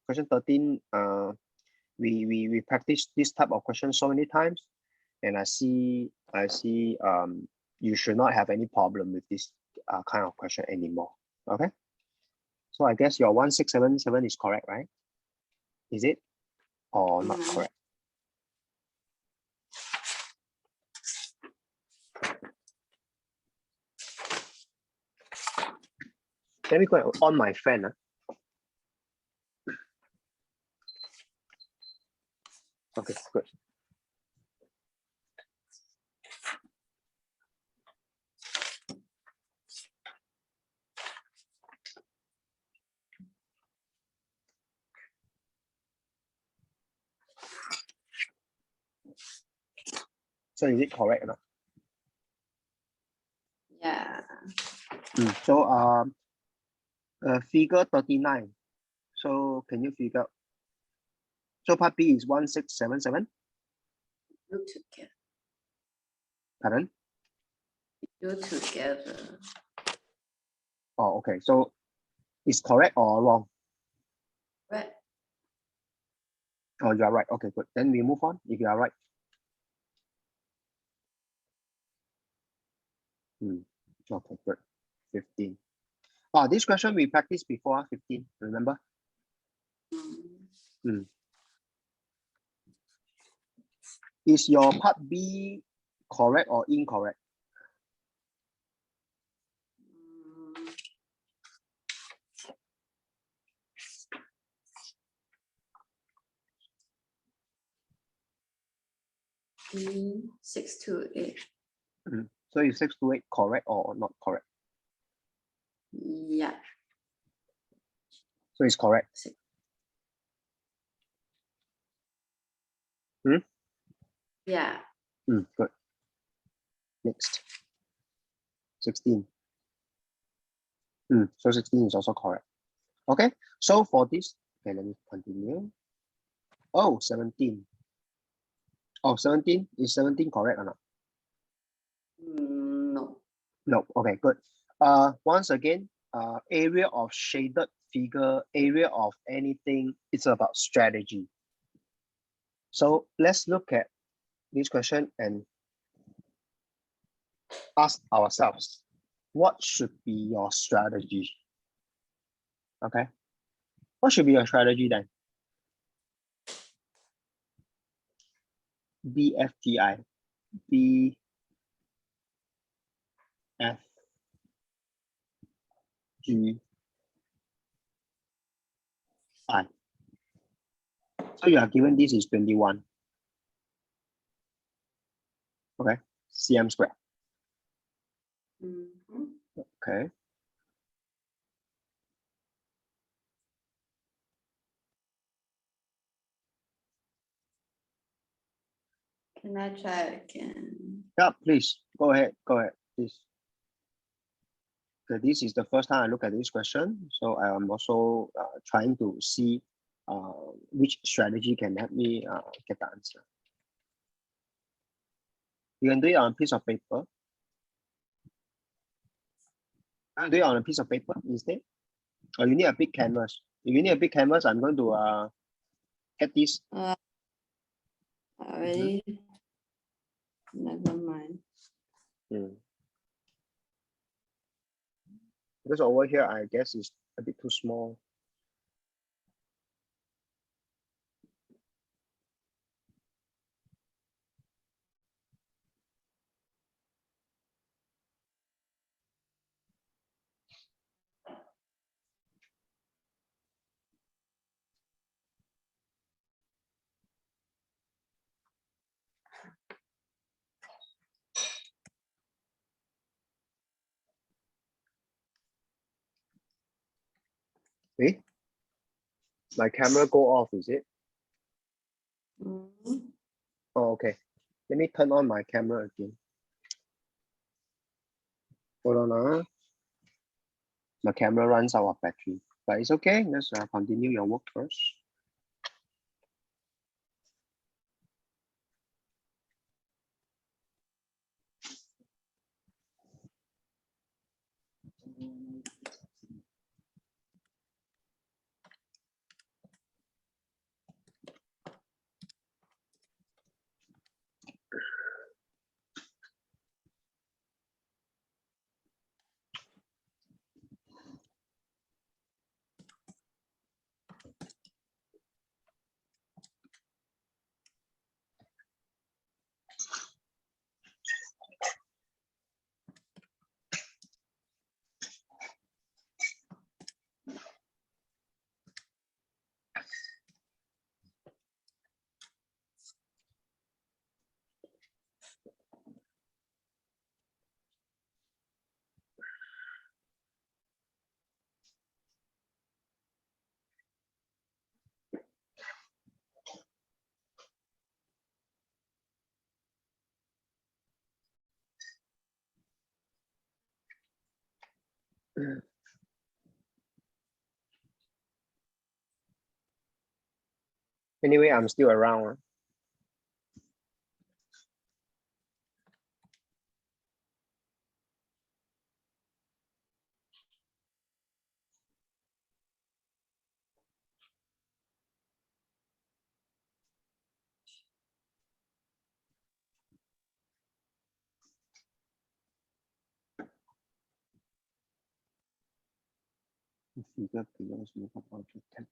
question 13, we practice this type of question so many times, and I see you should not have any problem with this kind of question anymore. Okay, so I guess your 1677 is correct, right? Is it or not correct? Let me go on my fan. Okay, good. So is it correct or not? Yeah. So Figure 39. So can you figure? So part B is 1677. Do together. Pardon? Do together. Oh, okay. So is correct or wrong? Right. Oh, you are right. Okay, good. Then we move on if you are right. Okay, good. 15. Oh, this question we practiced before, 15, remember? Is your part B correct or incorrect? B 6 to 8. So is 6 to 8 correct or not correct? Yeah. So it's correct. Yeah. Good. Next. 16. So 16 is also correct. Okay, so for this, okay, let me continue. Oh, 17. Oh, 17. Is 17 correct or not? No. No. Okay, good. Once again, area of shaded figure, area of anything, it's about strategy. So let's look at this question and ask ourselves, what should be your strategy? Okay. What should be your strategy then? BFTI. BFGI. So you are given this is 21. Okay. cm squared. Okay. Can I try again? Yeah, please go ahead. Go ahead, please. Okay, this is the first time I look at this question, so I am also trying to see which strategy can help me get the answer. You can do it on a piece of paper. I do it on a piece of paper instead. Or you need a big canvas. If you need a big canvas, I'm going to get this. Already. Never mind. Because over here, I guess it's a bit too small. See? My camera go off, is it? Oh, okay. Let me turn on my camera again. Hold on. My camera runs out of battery, but it's okay. Let's continue your work first. Anyway, I'm still around. Figure belongs to the object type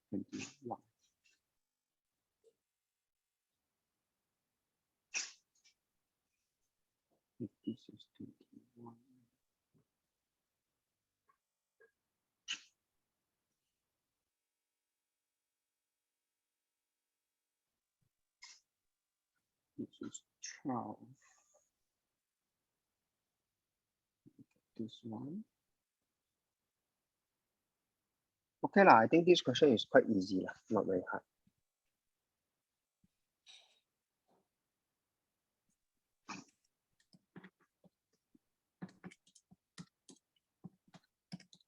21. If this is 21. This is 12. This one. Okay lah, I think this question is quite easy lah, not very hard.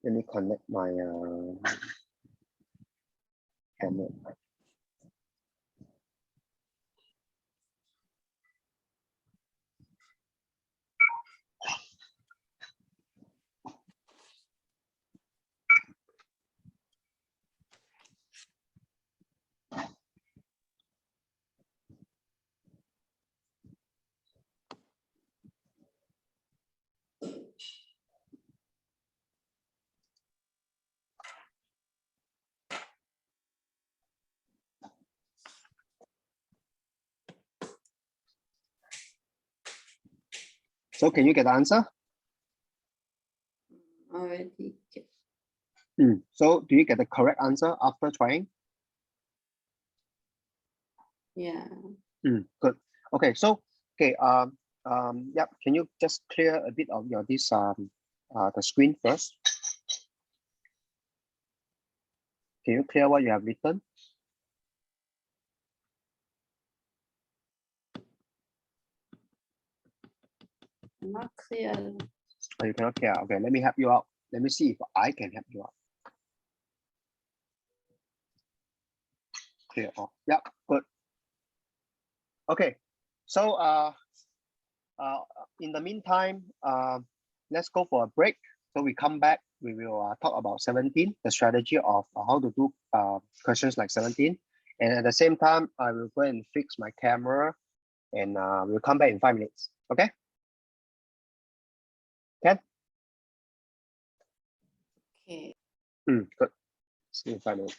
Let me connect my camera. So can you get the answer? Already get. So do you get the correct answer after trying? Yeah. Good. Okay, so okay, yep. Can you just clear a bit of your this the screen first? Can you clear what you have written? Not clear. Oh, you cannot clear. Okay, let me help you out. Let me see if I can help you out. Clear all. Yep, good. Okay, so in the meantime, let's go for a break. So we come back, we will talk about 17, the strategy of how to do questions like 17. And at the same time, I will go and fix my camera and we'll come back in 5 minutes. Okay? Ken? Okay. Good. See you in 5 minutes.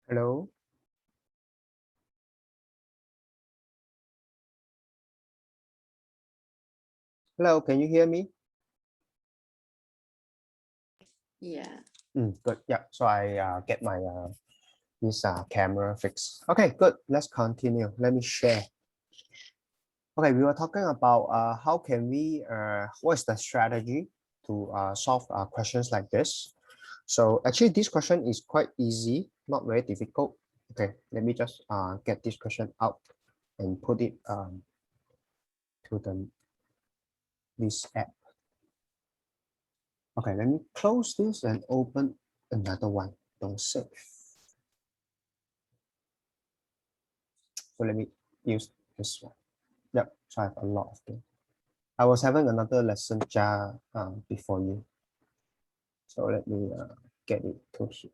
Hello. Hello, can you hear me? Yeah. Good. Yeah. So I get my this camera fixed. Okay, good. Let's continue. Let me share. Okay, we were talking about how can we what is the strategy to solve questions like this. So actually, this question is quite easy, not very difficult. Okay, let me just get this question out and put it to this app. Okay, let me close this and open another one. Don't save. So let me use this one. Yep, so I have a lot of them. I was having another lesson before you. So let me get it to here.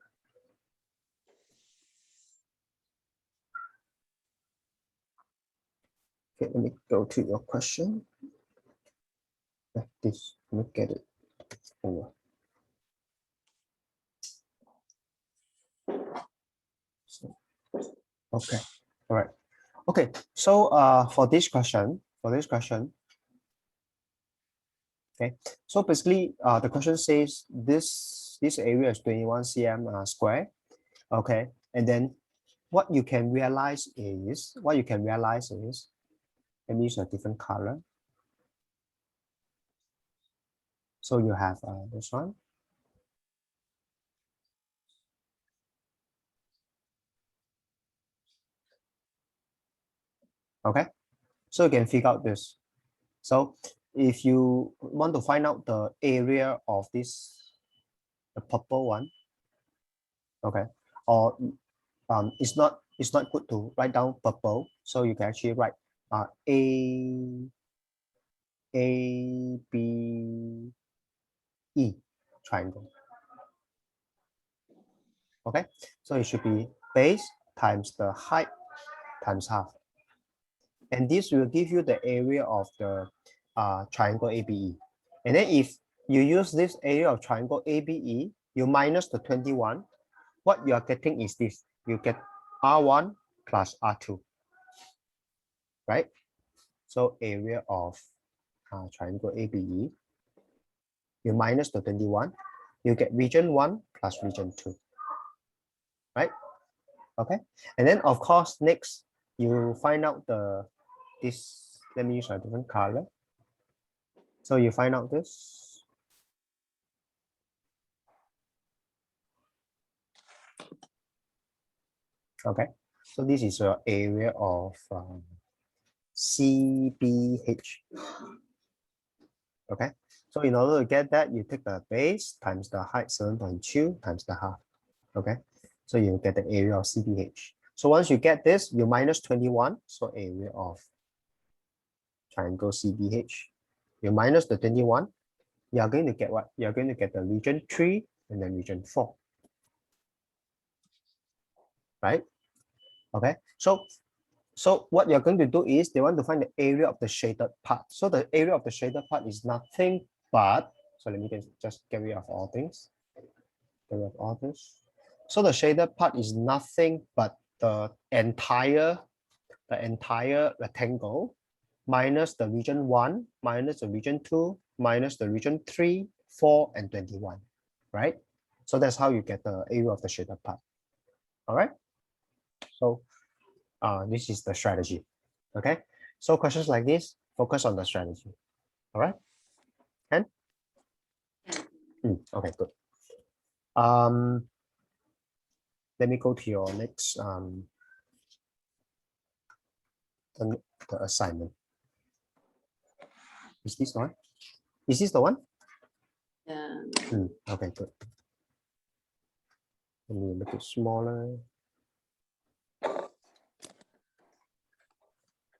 Okay, let me go to your question. Like this, let me get it over. So, okay, all right. Okay, so for this question, okay, so basically the question says this area is 21 cm square, okay, and then what you can realize is let me use a different color. So you have this one. Okay, so you can figure out this. So if you want to find out the area of this, the purple one, okay, or it's not good to write down purple, so you can actually write A B E triangle. Okay, so it should be base times the height times half, and this will give you the area of the triangle ABE. And then if you use this area of triangle ABE, you minus the 21, what you are getting is this. You get R1 plus R2, right? So area of triangle ABE, you minus the 21, you get region 1 plus region 2, right? Okay, and then of course, next you find out this, let me use a different color. So you find out this. Okay, so this is your area of CBH. Okay, so in order to get that, you take the base times the height 7.2 times the half. Okay, so you get the area of CBH. So once you get this, you minus 21, so area of triangle CBH. You minus the 21, you are going to get what? You are going to get the region 3 and then region 4. Right? Okay, so what you're going to do is they want to find the area of the shaded part. So the area of the shaded part is nothing but, so let me just get rid of all things. Get rid of all this. So the shaded part is nothing but the entire rectangle minus the region 1, minus the region 2, minus the region 3, 4, and 21, right? So that's how you get the area of the shaded part. All right. So this is the strategy. Okay. So questions like this, focus on the strategy. All right. And okay, good. Let me go to your next the assignment. Is this the one? Is this the one? Yeah. Okay, good. Let me make it smaller.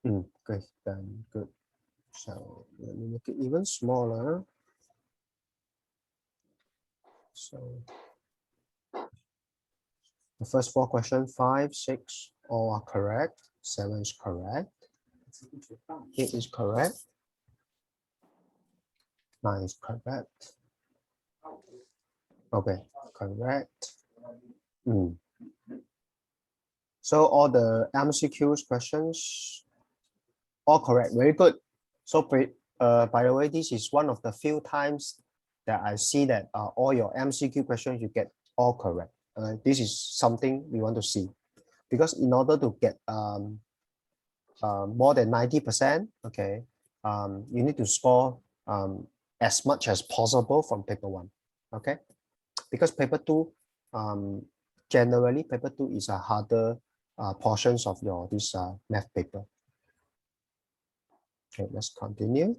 Good, then good. So let me make it even smaller. So the first 4 questions, 5, 6, all are correct. 7 is correct. 8 is correct. 9 is correct. Okay, correct. So all the MCQs questions, all correct. Very good. So by the way, this is one of the few times that I see that all your MCQ questions you get all correct. This is something we want to see, because in order to get more than 90%, okay, you need to score as much as possible from paper 1, okay? Because paper 2, generally paper 2 is a harder portions of your this math paper. Okay, let's continue.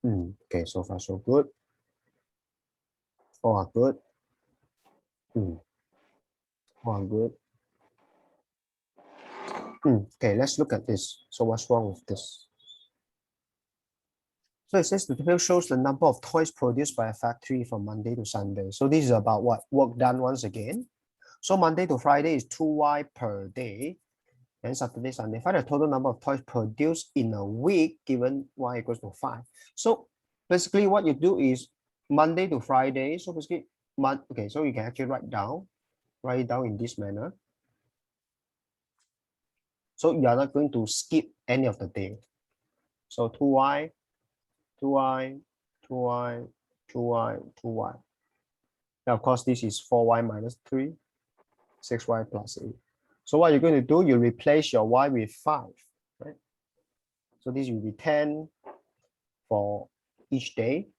Okay, so far so good. All are good. All are good. Okay, let's look at this. So what's wrong with this? So it says the table shows the number of toys produced by a factory from Monday to Sunday. So this is about what? Work done once again. So Monday to Friday is 2y per day. And Saturday, Sunday, find the total number of toys produced in a week given y equals to 5. So basically what you do is Monday to Friday. So basically, okay, so you can actually write it down in this manner. So you are not going to skip any of the day. So 2y, 2y, 2y, 2y, 2y. Now, of course, this is 4y minus 3, 6y plus 8. So what you're going to do, you replace your y with 5, right? So this will be 10 for each day.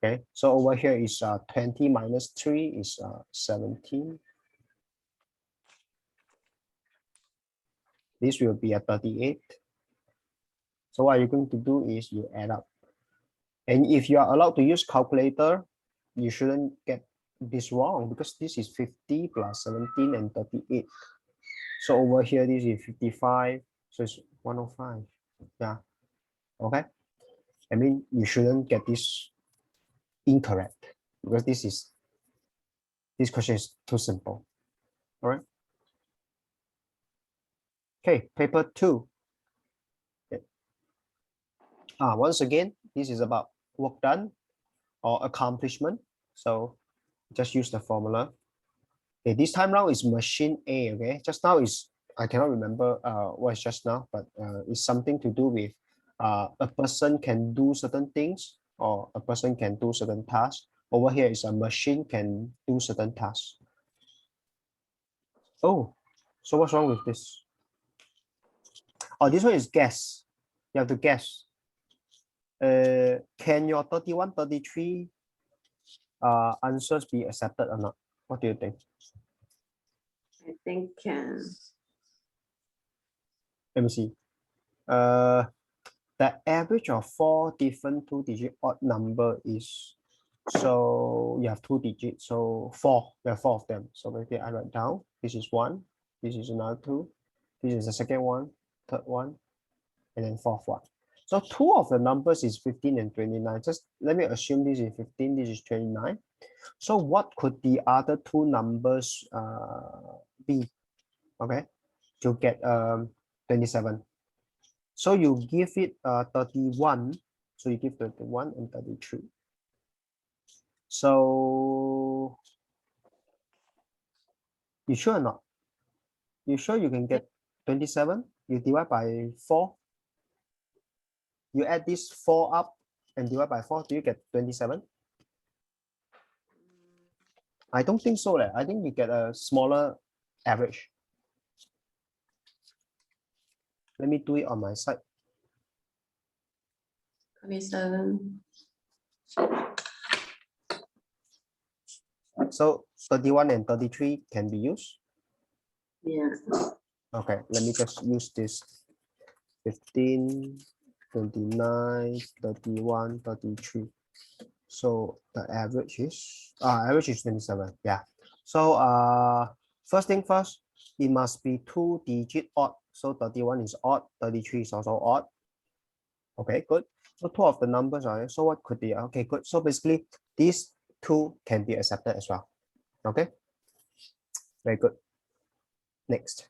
Okay, so over here is 20 minus 3 is 17. This will be a 38. So what you're going to do is you add up. And if you are allowed to use calculator, you shouldn't get this wrong, because this is 50 plus 17 and 38. So over here, this is 55. So it's 105. Yeah. Okay. I mean, you shouldn't get this incorrect, because this question is too simple. All right. Okay, paper 2. Okay. Once again, this is about work done or accomplishment. So just use the formula. Okay, this time round is machine A. Okay, just now is, I cannot remember what's just now, but it's something to do with a person can do certain things, or a person can do certain tasks. Over here is a machine can do certain tasks. Oh, so what's wrong with this? Oh, this one is guess. You have to guess. Can your 31, 33 answers be accepted or not? What do you think? I think can. Let me see. The average of 4 different 2-digit odd number is, so you have 2 digits, so 4. There are 4 of them. So maybe I write down. This is 1. This is another 2. This is the second one, third one, and then fourth one. So 2 of the numbers is 15 and 29. Just let me assume this is 15. This is 29. So what could the other 2 numbers be? Okay, to get 27. So you give it 31. So you give 31 and 33. So you sure or not? You sure you can get 27? You divide by 4. You add this 4 up and divide by 4. Do you get 27? I don't think so. I think you get a smaller average. Let me do it on my side. 27. So 31 and 33 can be used. Yeah. Okay, let me just use this 15, 29, 31, 33. So the average is 27. Yeah. So first thing first, it must be 2-digit odd. So 31 is odd, 33 is also odd. Okay, good. So 2 of the numbers are, so what could be? Okay, good. So basically these 2 can be accepted as well. Okay, very good. Next.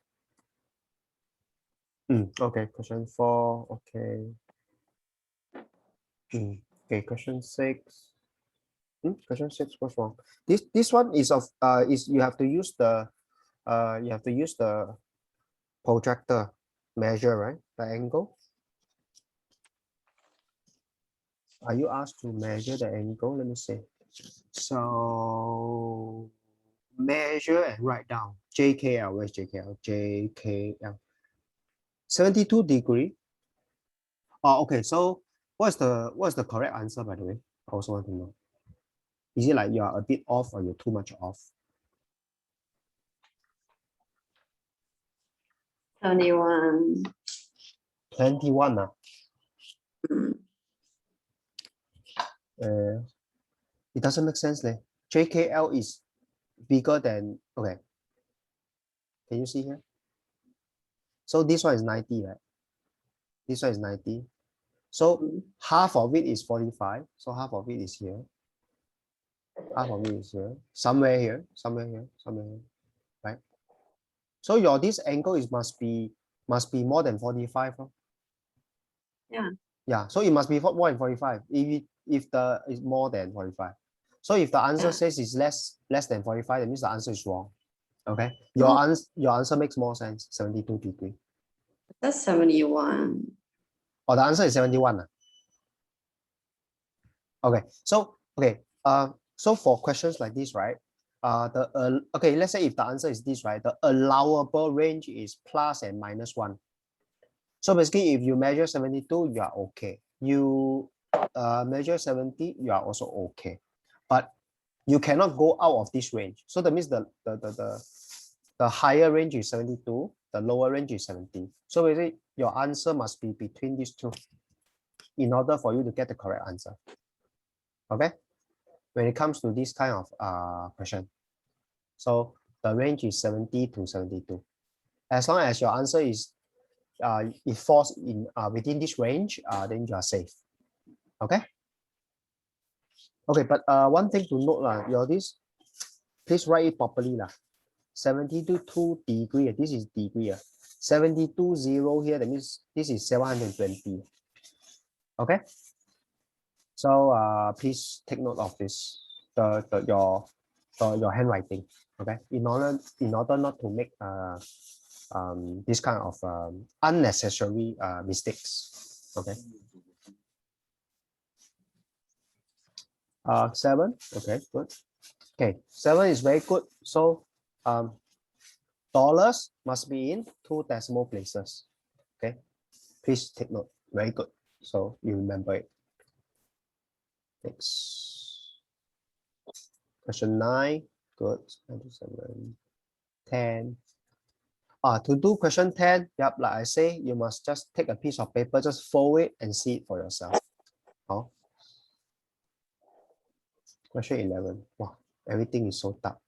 Okay, question 4. Okay. Okay, question 6. Question 6, what's wrong? This one is of is you have to use the protractor measure, right? The angle. Are you asked to measure the angle? Let me see. So measure and write down JKL. Where's JKL? JKL. 72 degree. Oh, okay. So what's the correct answer, by the way? I also want to know. Is it like you are a bit off or you're too much off? 21. 21. Mm. It doesn't make sense. JKL is bigger than, okay. Can you see here? So this one is 90, right? This one is 90. So half of it is 45. So half of it is here. Half of it is here. Somewhere here, somewhere here, somewhere here, right? So your this angle is must be more than 45. Huh? Yeah. Yeah. So it must be more than 45. If the is more than 45. So if the answer says it's less than 45, that means the answer is wrong. Okay. Your answer makes more sense. 72 degree. That's 71. Oh, the answer is 71. Okay. So so for questions like this, right? Okay, let's say if the answer is this, right? The allowable range is plus and minus 1. So basically, if you measure 72, you are okay. You measure 70, you are also okay. But you cannot go out of this range. So that means the higher range is 72, the lower range is 70. So basically, your answer must be between these two in order for you to get the correct answer. Okay? When it comes to this kind of question. So the range is 70 to 72. As long as your answer is it falls in within this range, then you are safe. Okay. Okay, but one thing to note your this, please write it properly 72 degree. This is degree. 72 0 here. That means this is 720. Okay. So please take note of this. Your handwriting. Okay. In order not to make this kind of unnecessary mistakes. Okay. 7. Okay, good. Okay, 7 is very good. So dollars must be in 2 decimal places. Okay, please take note. Very good. So you remember it. Next. Question 9. Good. 97. 10. To do question 10, yep, like I say, you must just take a piece of paper, just fold it and see it for yourself. Oh. Question 11. Wow, everything is so dark.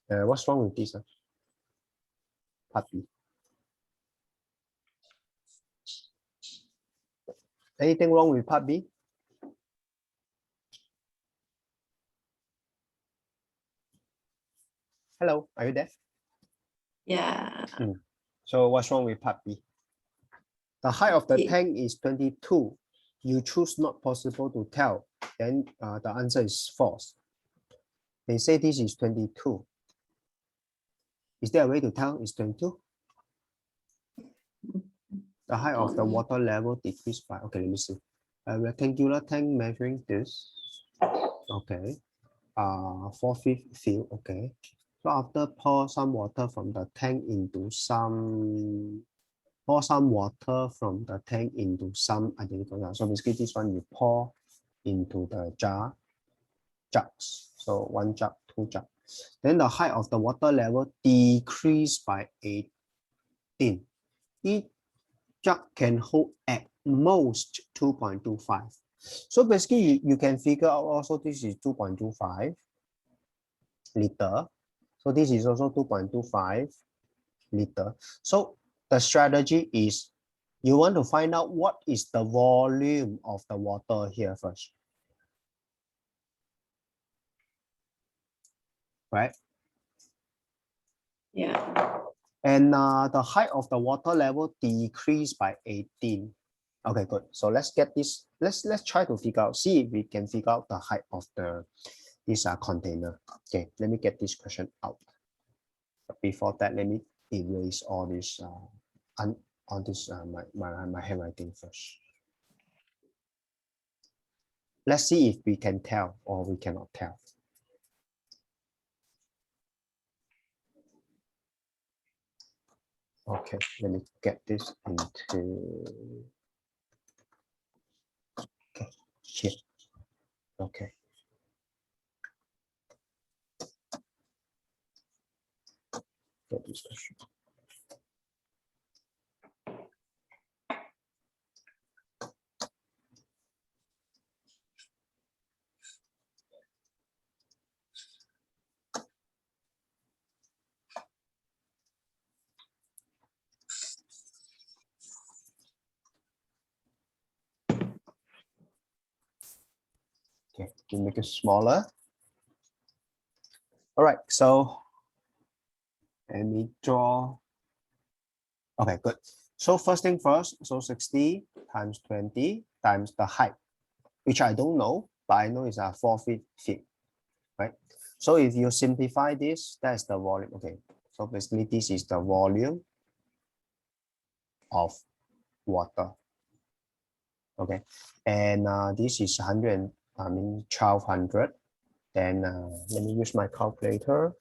What's wrong with this? Part B. Anything wrong with part B? Hello, are you there? Yeah. So what's wrong with part B? The height of the tank is 22. You choose not possible to tell. Then the answer is false. They say this is 22. Is there a way to tell it's 22? The height of the water level decreased by, okay, let me see. A rectangular tank measuring this. Okay. 4-5 fill, okay. So after pour some water from the tank into pour some water from the tank into some identical. So basically this one you pour into the jugs. So 1 jug, 2 jug. Then the height of the water level decreased by 18. Each jug can hold at most 2.25. So basically you can figure out also this is 2.25 liter. So this is also 2.25 liter. So the strategy is you want to find out what is the volume of the water here first. Right? Yeah. And the height of the water level decreased by 18. Okay, good. So let's get this. Let's try to figure out. See if we can figure out the height of this container. Okay, let me get this question out. But before that, let me erase all this my handwriting first. Let's see if we can tell or we cannot tell. Okay, let me get this into here. Okay. Get this question. Okay, we make it smaller. All right, so let me draw. Okay, good. So first thing first, so 60 times 20 times the height, which I don't know, but I know it's 4 feet, right? So if you simplify this, that's the volume. Okay, so basically this is the volume of water. Okay, and this is 1200. Then let me use my calculator.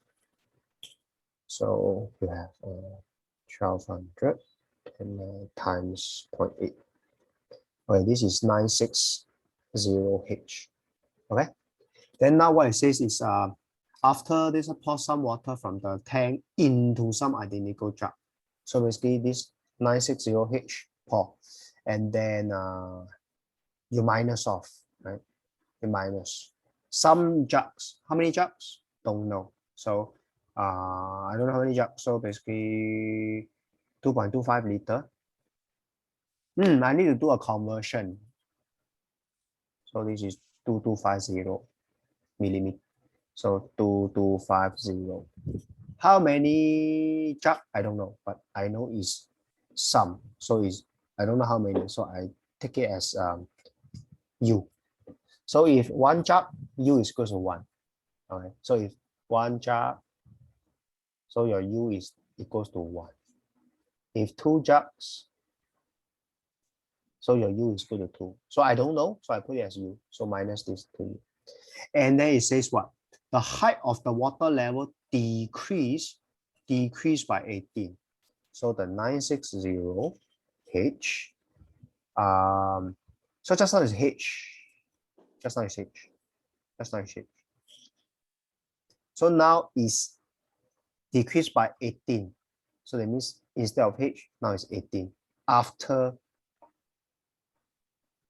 So you have 1200 and times 0.8. Okay, this is 960H. Okay, then now what it says is after this pour some water from the tank into some identical jug. So basically this 960H pour, and then you minus off, right? You minus some jugs. How many jugs? Don't know. So I don't know how many jugs. So basically 2.25 liter. I need to do a conversion. So this is 2250 millimeter. So 2250. How many jug? I don't know, but I know is some. So is I don't know how many. So I take it as U. So if one jug, U is equal to 1. Okay. So if one jug, so your U is equals to 1. If 2 jugs, so your U is equal to 2. So I don't know. So I put it as U. So minus this 2. And then it says what? The height of the water level decreased by 18. So the 960H. So just now is H. Just now is H. Just now is H. So now is decreased by 18. So that means instead of H, now it's 18 after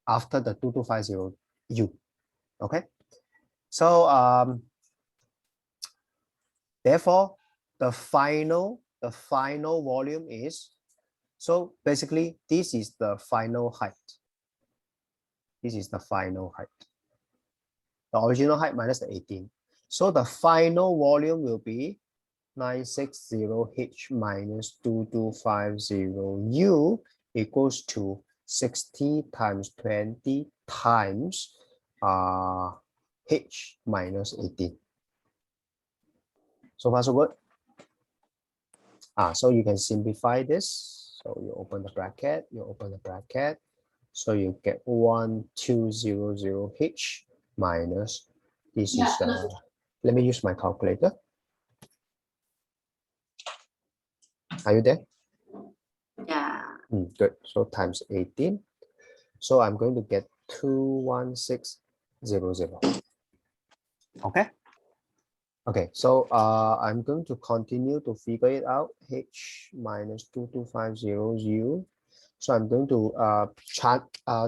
the 2250 U. Okay. So therefore the final volume is, so basically this is the final height. This is the final height. The original height minus the 18. So the final volume will be 960H minus 2250U equals to 60 times 20 times H minus 18. So far so good. So you can simplify this. So you open the bracket, So you get 1200H minus this is let me use my calculator. Are you there? Yeah. Good. So times 18. So I'm going to get 21600. Okay. Okay. So I'm going to continue to figure it out. H minus 2250U. So I'm going to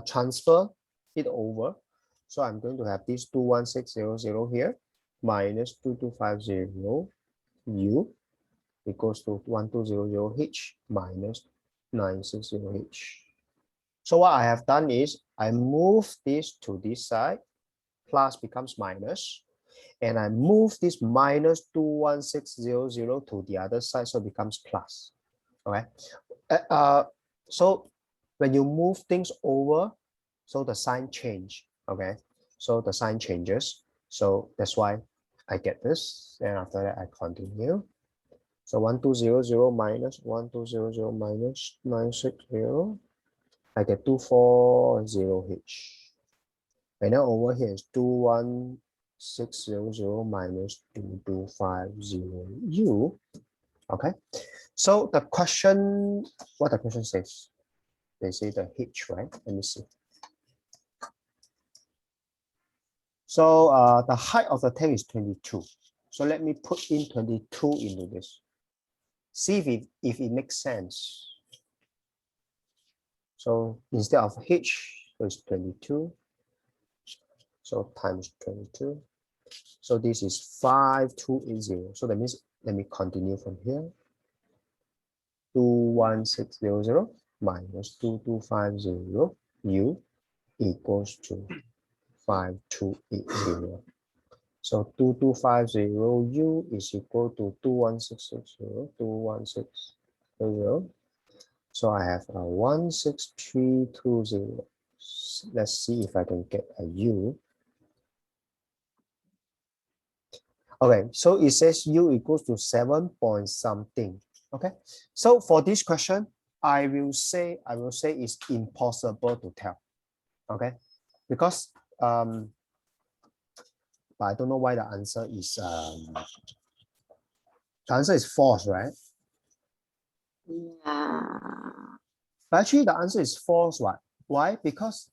transfer it over. So I'm going to have this 21600 here minus 2250U equals to 1200H minus 960H. So what I have done is I move this to this side, plus becomes minus, and I move this minus 21600 to the other side, so it becomes plus. Okay. So when you move things over, so the sign change, okay? So the sign changes. So that's why I get this. And after that, I continue. So 1200 minus 1200 minus 960. I get 240H. And then over here is 21600 minus 2250U. Okay. So the question, what the question says? They say the H, right? Let me see. So the height of the tank is 22. So let me put in 22 into this. See if it makes sense. So instead of H, it's 22. So times 22. So this is 5280. So that means, let me continue from here. 21600 minus 2250 U equals to 5280. So 2250U is equal to 21660, 21660. So I have a 16320. Let's see if I can get a U. Okay, so it says U equals to 7 point something. Okay, so for this question, I will say it's impossible to tell. Okay, because but I don't know why the answer is false, right? Yeah. But actually, the answer is false. Right? Why? Because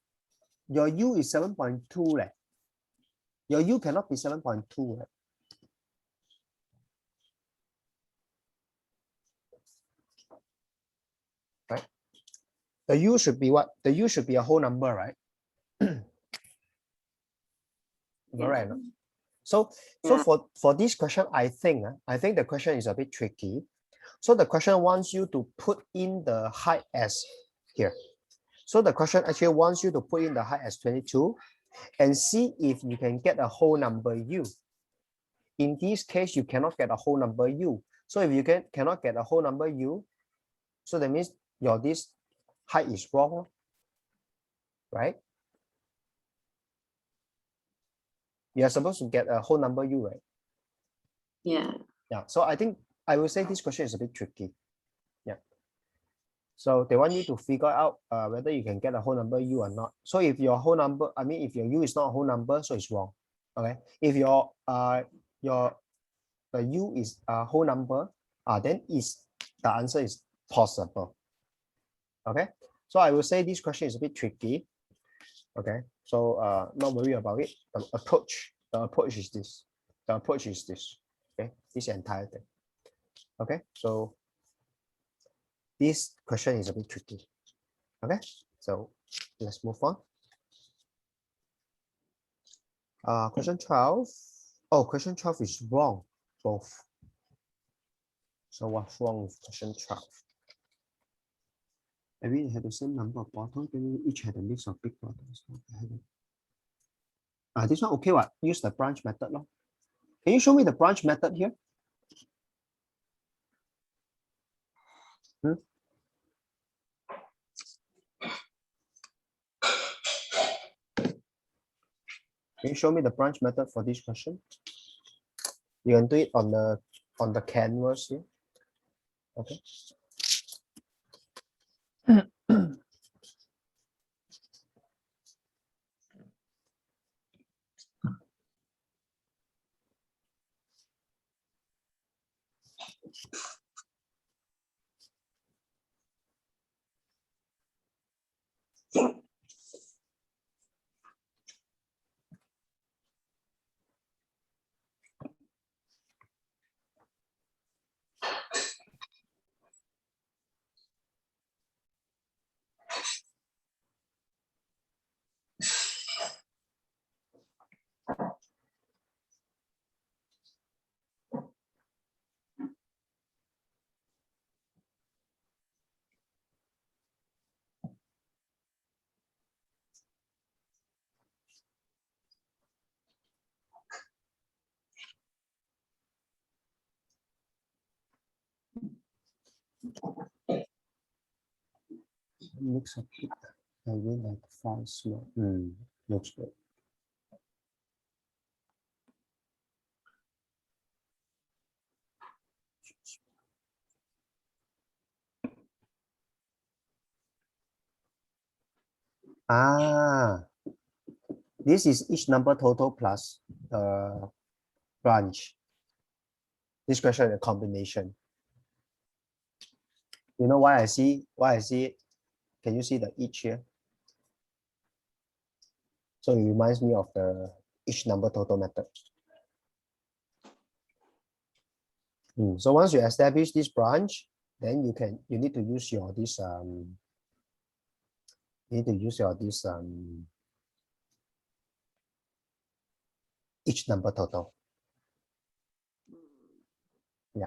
your U is 7.2. Your U cannot be 7.2. Right? Right? The U should be what? The U should be a whole number, right? Correct. Yeah. So for this question, I think the question is a bit tricky. So the question wants you to put in the height as here. So the question actually wants you to put in the height as 22 and see if you can get a whole number U. In this case, you cannot get a whole number U. So if you cannot get a whole number U, so that means this height is wrong, right? You're supposed to get a whole number U, right? Yeah. Yeah. So I think I will say this question is a bit tricky. Yeah. So they want you to figure out whether you can get a whole number U or not. So if your whole number, if your U is not a whole number, so it's wrong. Okay. If the U is a whole number, then the answer is possible. Okay. So I will say this question is a bit tricky. Okay. So not worry about it. The approach is this. The approach is this. Okay. This entire thing. Okay. So this question is a bit tricky. Okay. So let's move on. Question 12. Oh, question 12 is wrong. Both. So what's wrong with question 12? Maybe it had the same number of bottles, maybe each had a mix of big bottles. This one okay, what? Use the branch method. No? Can you show me the branch method here? Can you show me the branch method for this question? You can do it on the canvas here. Okay. mix of it. I will like 5 small. Looks good. This is each number total plus branch. This question is a combination. You know why I see it? Can you see the each here? So it reminds me of the each number total method. So once you establish this branch, then you need to use your each number total. Yeah.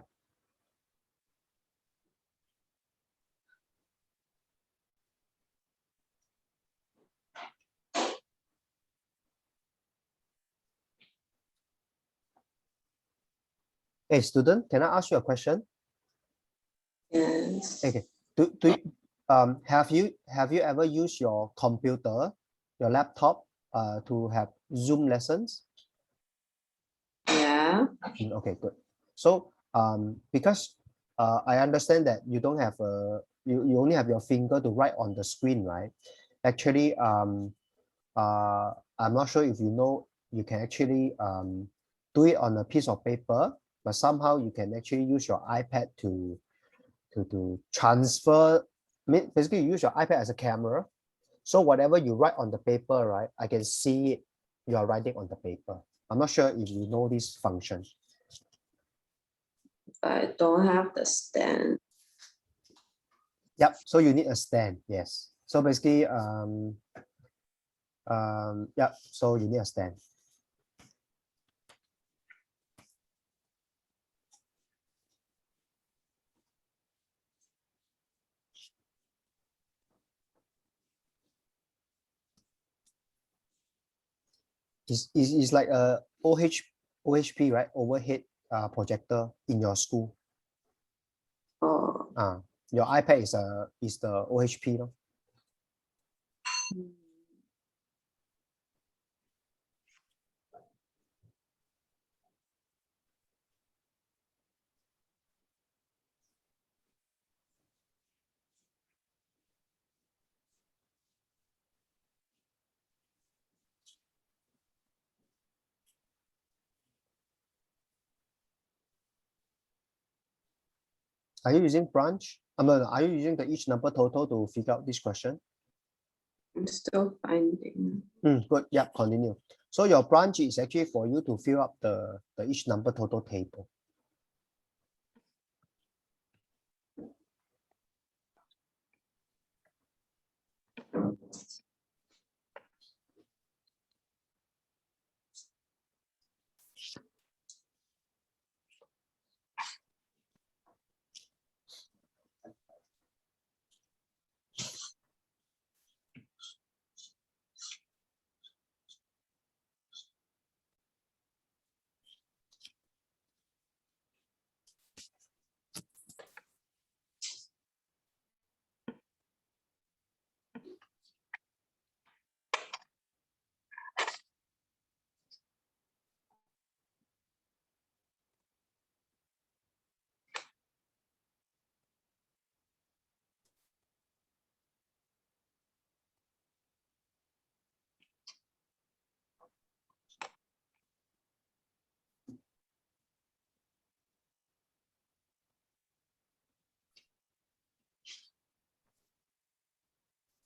Hey student, can I ask you a question? Yes. Okay. Have you ever used your computer, your laptop, to have Zoom lessons? Yeah. Okay, good. So because I understand that you don't have you only have your finger to write on the screen, right? Actually, I'm not sure if you know, you can actually do it on a piece of paper, but somehow you can actually use your iPad to transfer. Basically, you use your iPad as a camera. So whatever you write on the paper, right, I can see it. You are writing on the paper. I'm not sure if you know this function. I don't have the stand. Yep. So you need a stand. Yes. So basically, yeah. So you need a stand. It's like a OHP, right? Overhead projector in your school. Oh. Your iPad is the OHP, no? Are you using branch? No, are you using the each number total to figure out this question? I'm still finding. Good. Yeah, continue. So your branch is actually for you to fill up the each number total table.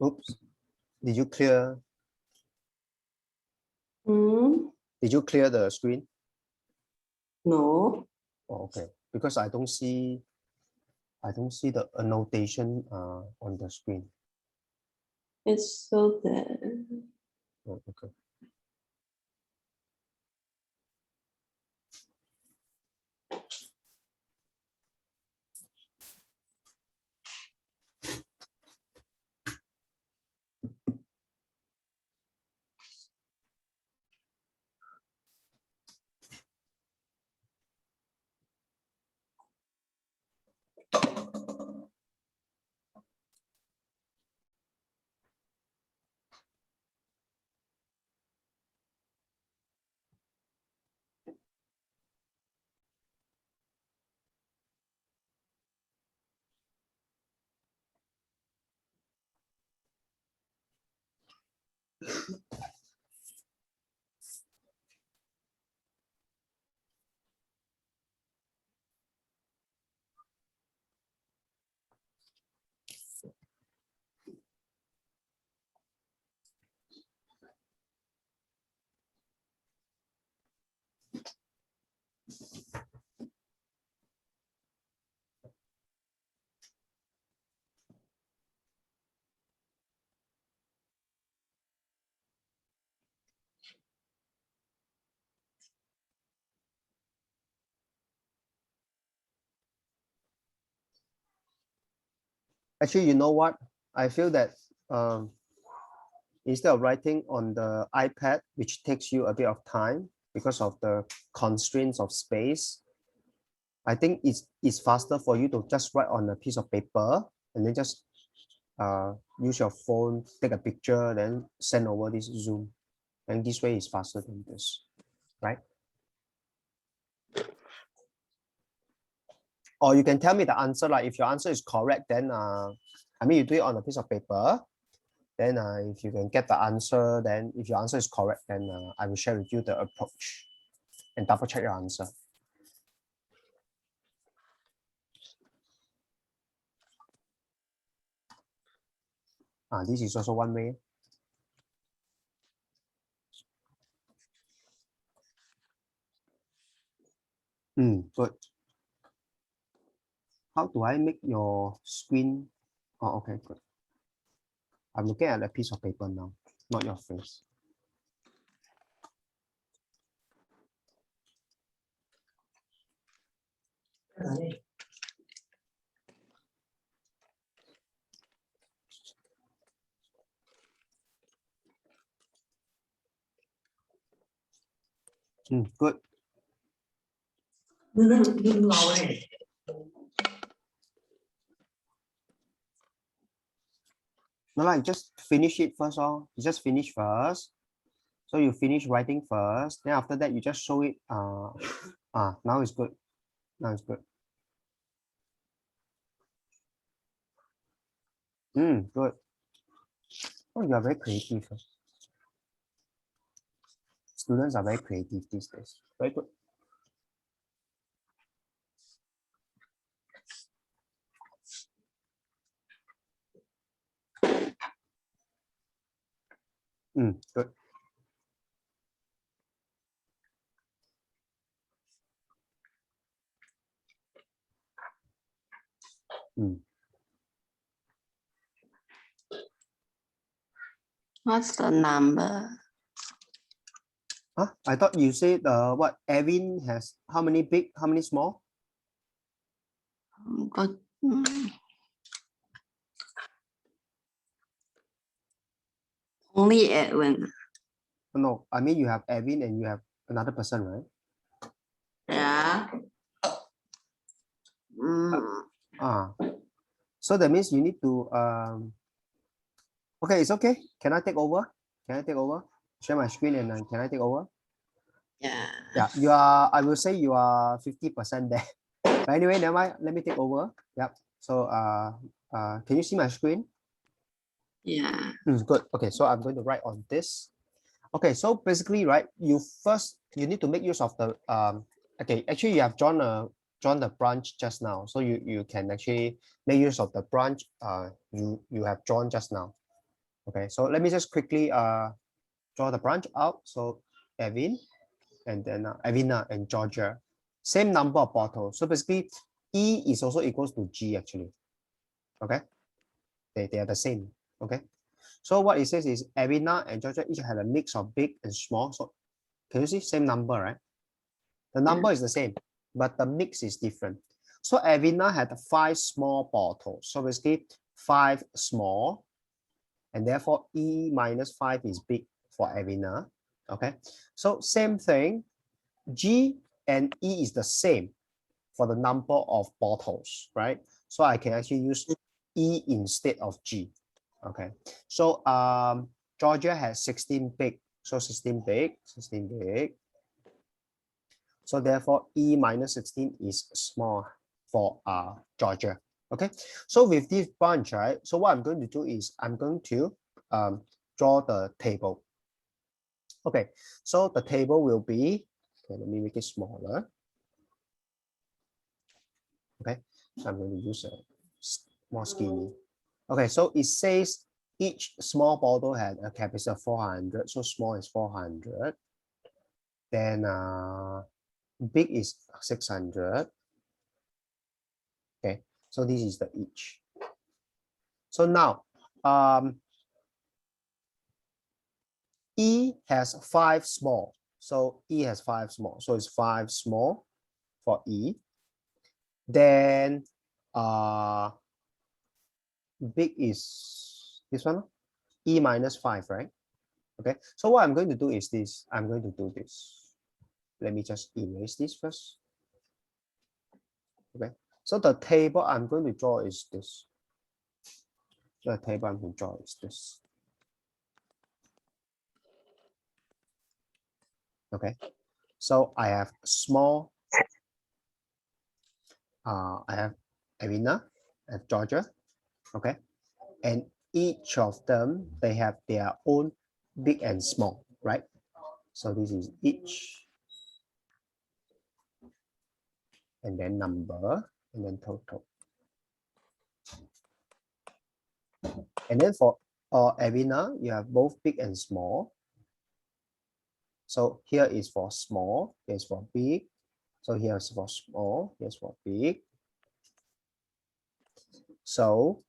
Oops. Did you clear? Did you clear the screen? No. Oh, okay. Because I don't see the annotation on the screen. It's still there. Oh, okay. Actually, you know what? I feel that instead of writing on the iPad, which takes you a bit of time because of the constraints of space, I think it's faster for you to just write on a piece of paper and then just use your phone, take a picture, then send over this Zoom. And this way is faster than this, right? Or you can tell me the answer, like if your answer is correct, then I mean, you do it on a piece of paper. Then if you can get the answer, then if your answer is correct, then I will share with you the approach and double check your answer. This is also one way. Good. How do I make your screen? Oh, okay, good. I'm looking at a piece of paper now, not your face. Good. No, like just finish it first. You just finish first. So you finish writing first. Then after that, you just show it. Now it's good. Now it's good. Good. Oh, you are very creative. Students are very creative these days. Very good. Good. What's the number? Huh? I thought you said what Evan has how many big, how many small? Got, only Edwin. No, I mean you have Evan and you have another person, right? Yeah. So that means you need to okay, it's okay. Can I take over? Can I take over? Share my screen and can I take over? Yeah. Yeah, you are, I will say you are 50% there. But anyway, never mind. Let me take over. Yep. So can you see my screen? Yeah. Good. Okay, so I'm going to write on this. Okay, so basically, right, you need to make use of the okay, actually you have drawn the branch just now. So you can actually make use of the branch you have drawn just now. Okay, so let me just quickly draw the branch out. So Evan and then Evina and Georgia, same number of bottles. So basically E is also equals to G actually. Okay, they are the same. Okay, so what it says is Evina and Georgia each have a mix of big and small. So can you see same number, right? The number is the same, but the mix is different. So Evina had 5 small bottles. So basically 5 small, and therefore E minus 5 is big for Evina. Okay, so same thing. G and E is the same for the number of bottles, right? So I can actually use E instead of G. Okay, so Georgia has 16 big, so 16 big, 16 big. So therefore E minus 16 is small for Georgia. Okay, so with this bunch, right? So what I'm going to do is I'm going to draw the table. Okay, so the table will be, okay, let me make it smaller. Okay, so I'm going to use a more skinny. Okay, so it says each small bottle had a capacity of 400, so small is 400. Then big is 600. Okay, so this is the each. So now, E has 5 small. So E has 5 small. So it's 5 small for E. Then big is this one, E minus 5, right? Okay, so what I'm going to do is this. I'm going to do this. Let me just erase this first. Okay, so the table I'm going to draw is this. The table I'm going to draw is this. Okay, so I have small, I have Arena, I have Georgia, okay, and each of them, they have their own big and small, right? So this is each, and then number, and then total. And then for Arena, you have both big and small. So here is for small, here's for big. So here's for small, here's for big. So,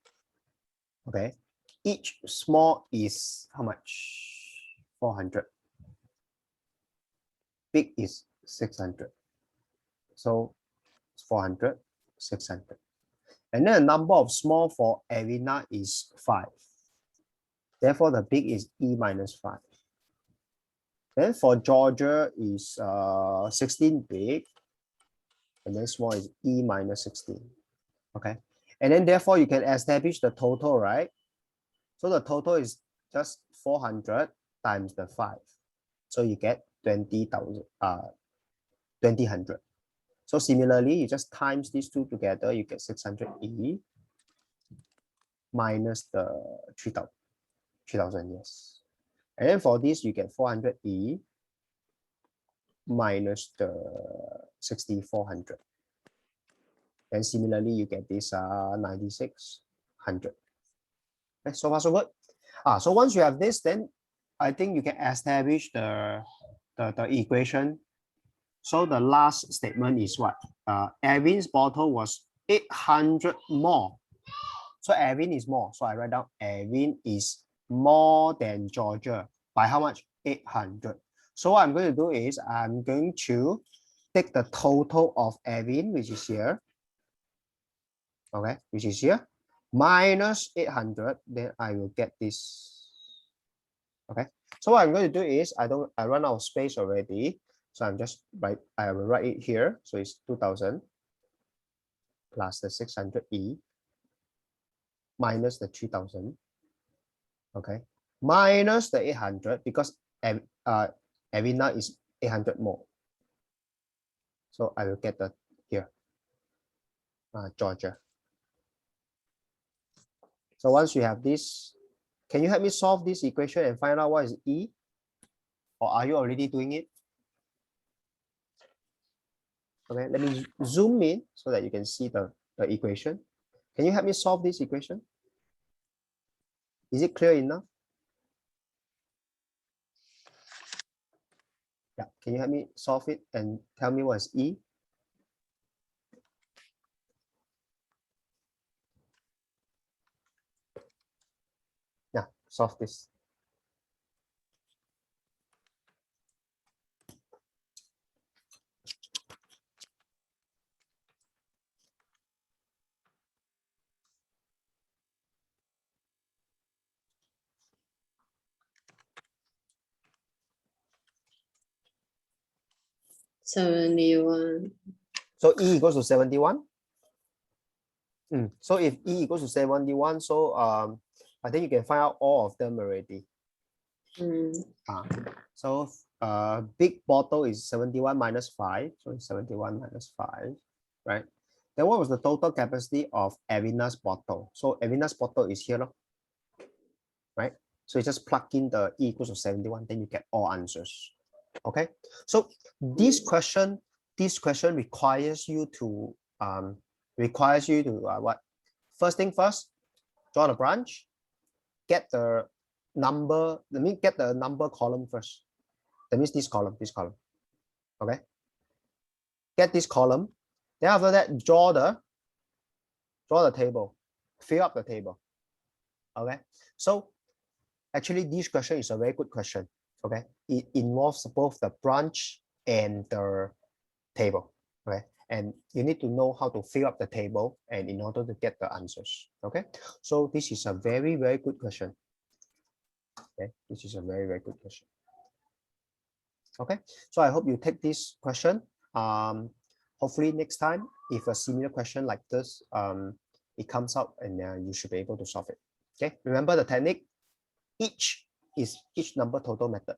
okay, each small is how much? 400. Big is 600. So 400, 600. And then the number of small for Arena is 5. Therefore, the big is E minus 5. Then for Georgia is 16 big. And then small is E minus 16. Okay. And then therefore, you can establish the total, right? So the total is just 400 times the 5. So you get 20,000, 20,000. So similarly, you just times these two together, you get 600E minus the 3,000, yes. And then for this, you get 400E minus the 6,400. And similarly, you get this 9,600. Okay, so far so good. So once you have this, then I think you can establish the equation. So the last statement is what? Evin's bottle was 800 more. So Evin is more. So I write down Evin is more than Georgia. By how much? 800. So what I'm going to do is I'm going to take the total of Evin, which is here. Okay, which is here, minus 800. Then I will get this. Okay. So what I'm going to do is I run out of space already. So I will write it here. So it's 2000 plus the 600E minus the 3000. Okay. Minus the 800 because Avina is 800 more. So I will get the here, Georgia. So once you have this, can you help me solve this equation and find out what is E? Or are you already doing it? Okay, let me zoom in so that you can see the equation. Can you help me solve this equation? Is it clear enough? Yeah, can you help me solve it and tell me what is E? Yeah, solve this. $71. So E equals to 71. So if E equals to 71, so I think you can find out all of them already. So big bottle is 71 minus 5. So it's 71 minus 5, right? Then what was the total capacity of Avina's bottle? So Avina's bottle is here, right? So you just plug in the E equals to 71, then you get all answers. Okay. So this question requires you to what? First thing first, draw the branch, get the number. Let me get the number column first. That means this column. Okay. Get this column. Then after that, draw the table, fill up the table. Okay. So actually, this question is a very good question. Okay. It involves both the branch and the table. Okay. And you need to know how to fill up the table and in order to get the answers. Okay. So this is a very, very good question. Okay. This is a very, very good question. Okay. So I hope you take this question. Hopefully next time, if a similar question like this, it comes out and you should be able to solve it. Okay. Remember the technique. Each number total method.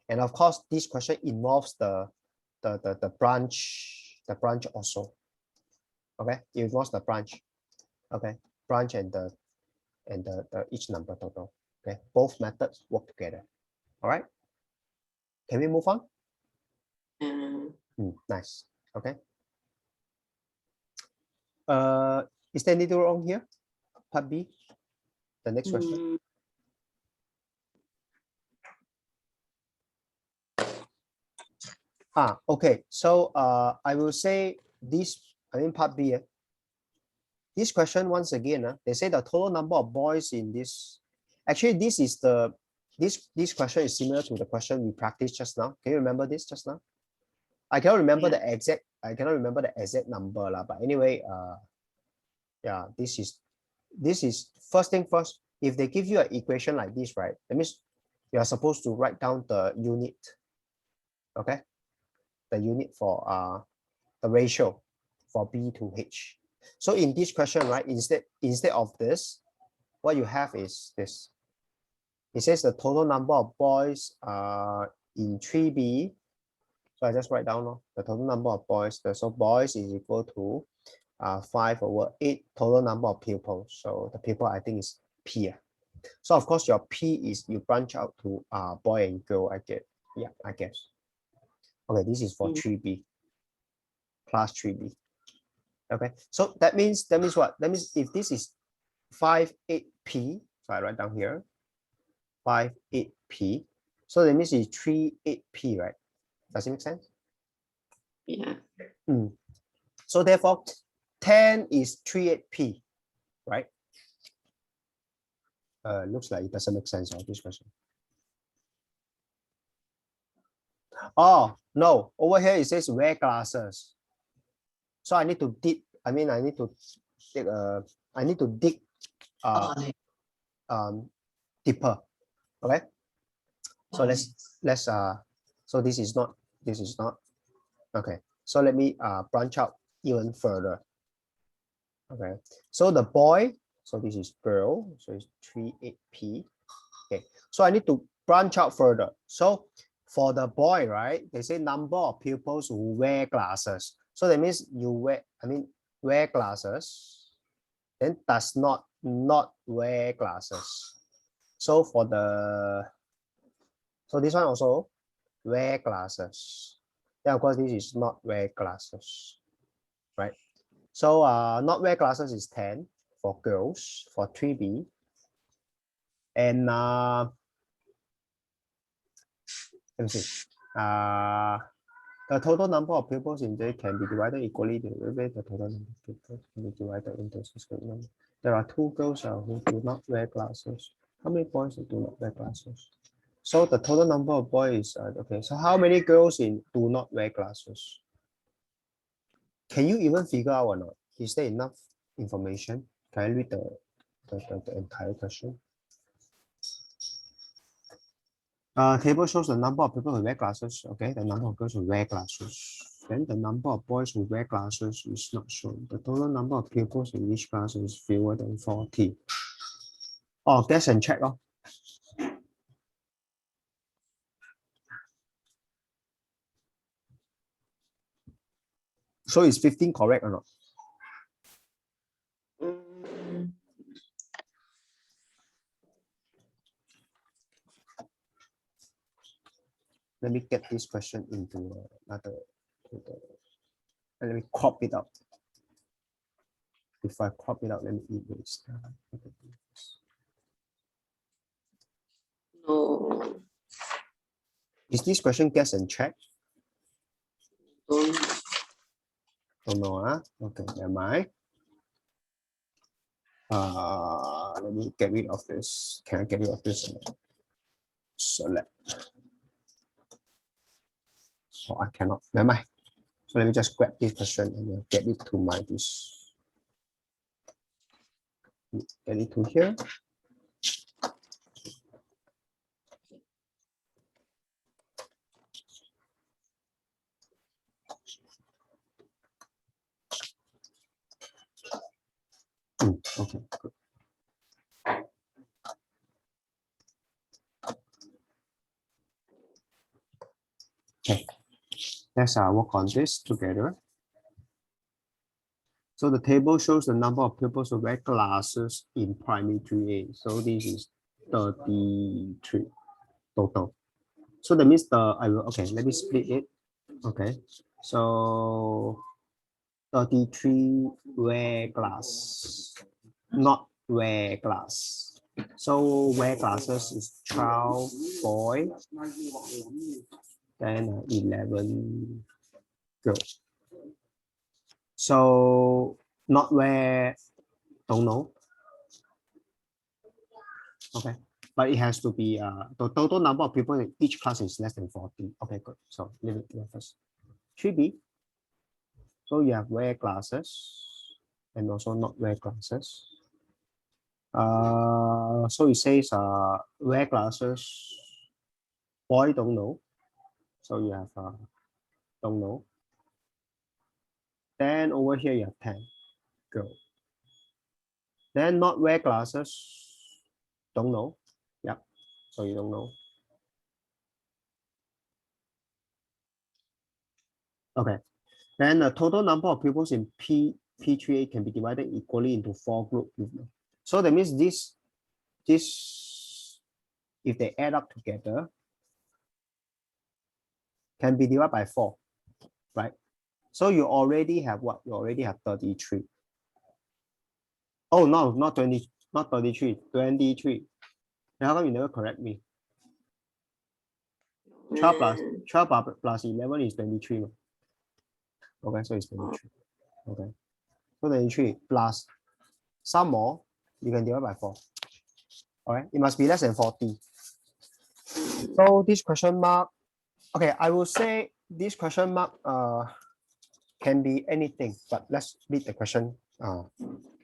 And of course, this question involves the branch also. Okay, it involves the branch. Okay, branch and the each number total. Okay, both methods work together. All right. Can we move on? Nice. Okay. Is there anything wrong here? Part B. The next question. Okay. So I will say this, part B. This question once again, they say the total number of boys in this. Actually, this question is similar to the question we practiced just now. Can you remember this just now? I cannot remember the exact. I cannot remember the exact number lah. But anyway, yeah, this is first thing first. If they give you an equation like this, right? That means you are supposed to write down the unit. Okay, the unit for the ratio for B to H. So in this question, right, instead of this, what you have is this. It says the total number of boys in 3B. So I just write down the total number of boys. So boys is equal to 5/8 total number of pupils. So the pupil I think is P. So of course your P is you branch out to boy and girl. I guess. Okay, this is for 3B. Class 3B. Okay, so that means what? That means if this is 5/8P, so I write down here 5/8P. So that means it's 3/8P, right? Does it make sense? Yeah. So therefore, 10 is 3/8P, right? Looks like it doesn't make sense on this question. Oh no, over here it says wear glasses. So I need to dig. I need to dig deeper. Okay. So let's so this is not okay. So let me branch out even further. Okay. So the boy, so this is girl, so it's 3/8P. Okay. So I need to branch out further. So for the boy, right, they say number of pupils who wear glasses. So that means you wear glasses, then does not wear glasses. So for this one also wear glasses. Then of course this is not wear glasses, right? So not wear glasses is 10 for girls for 3B. And let me see. The total number of pupils in there can be divided equally. The total number of pupils can be divided into 6 numbers. There are 2 girls who do not wear glasses. How many boys do not wear glasses? So the total number of boys, okay. So how many girls do not wear glasses? Can you even figure out or not? Is there enough information? Can I read the entire question? Table shows the number of people who wear glasses. Okay, the number of girls who wear glasses. Then the number of boys who wear glasses is not shown. The total number of pupils in each class is fewer than 40. Oh, guess and check. So is 15 correct or not? let me get this question into another. Let me crop it out. If I crop it out, let me erase that. No, Is this question guess and check? don't. Don't know, huh? Okay, never mind. Let me get rid of this. Can I get rid of this? Select. So I cannot. Never mind. So let me just grab this question and get it to my this. Get it to here. Okay, good. Okay, let's work on this together. So the table shows the number of pupils who wear glasses in primary 3A. So this is 33 total. So that means okay, let me split it. Okay, so 33 wear glass, not wear glass. So wear glasses is 12 boy, then 11 girl. So not wear, don't know. Okay, but it has to be the total number of people in each class is less than 40. Okay, good. So leave it there first. 3B. So you have wear glasses and also not wear glasses. So it says wear glasses. Boy don't know. So you have don't know. Then over here you have 10 girl. Then not wear glasses. Don't know. Yep. So you don't know. Okay. Then the total number of pupils in P3A can be divided equally into 4 groups. So that means this, if they add up together, can be divided by 4, right? So you already have what? You already have 33. Oh, no, not 20, not 33, 23. Now, how come you never correct me? 12 plus 11 is 23. Okay, so it's 23. Okay. So 23 plus some more, you can divide by 4. All right, it must be less than 40. So this question mark, okay, I will say this question mark can be anything, but let's read the question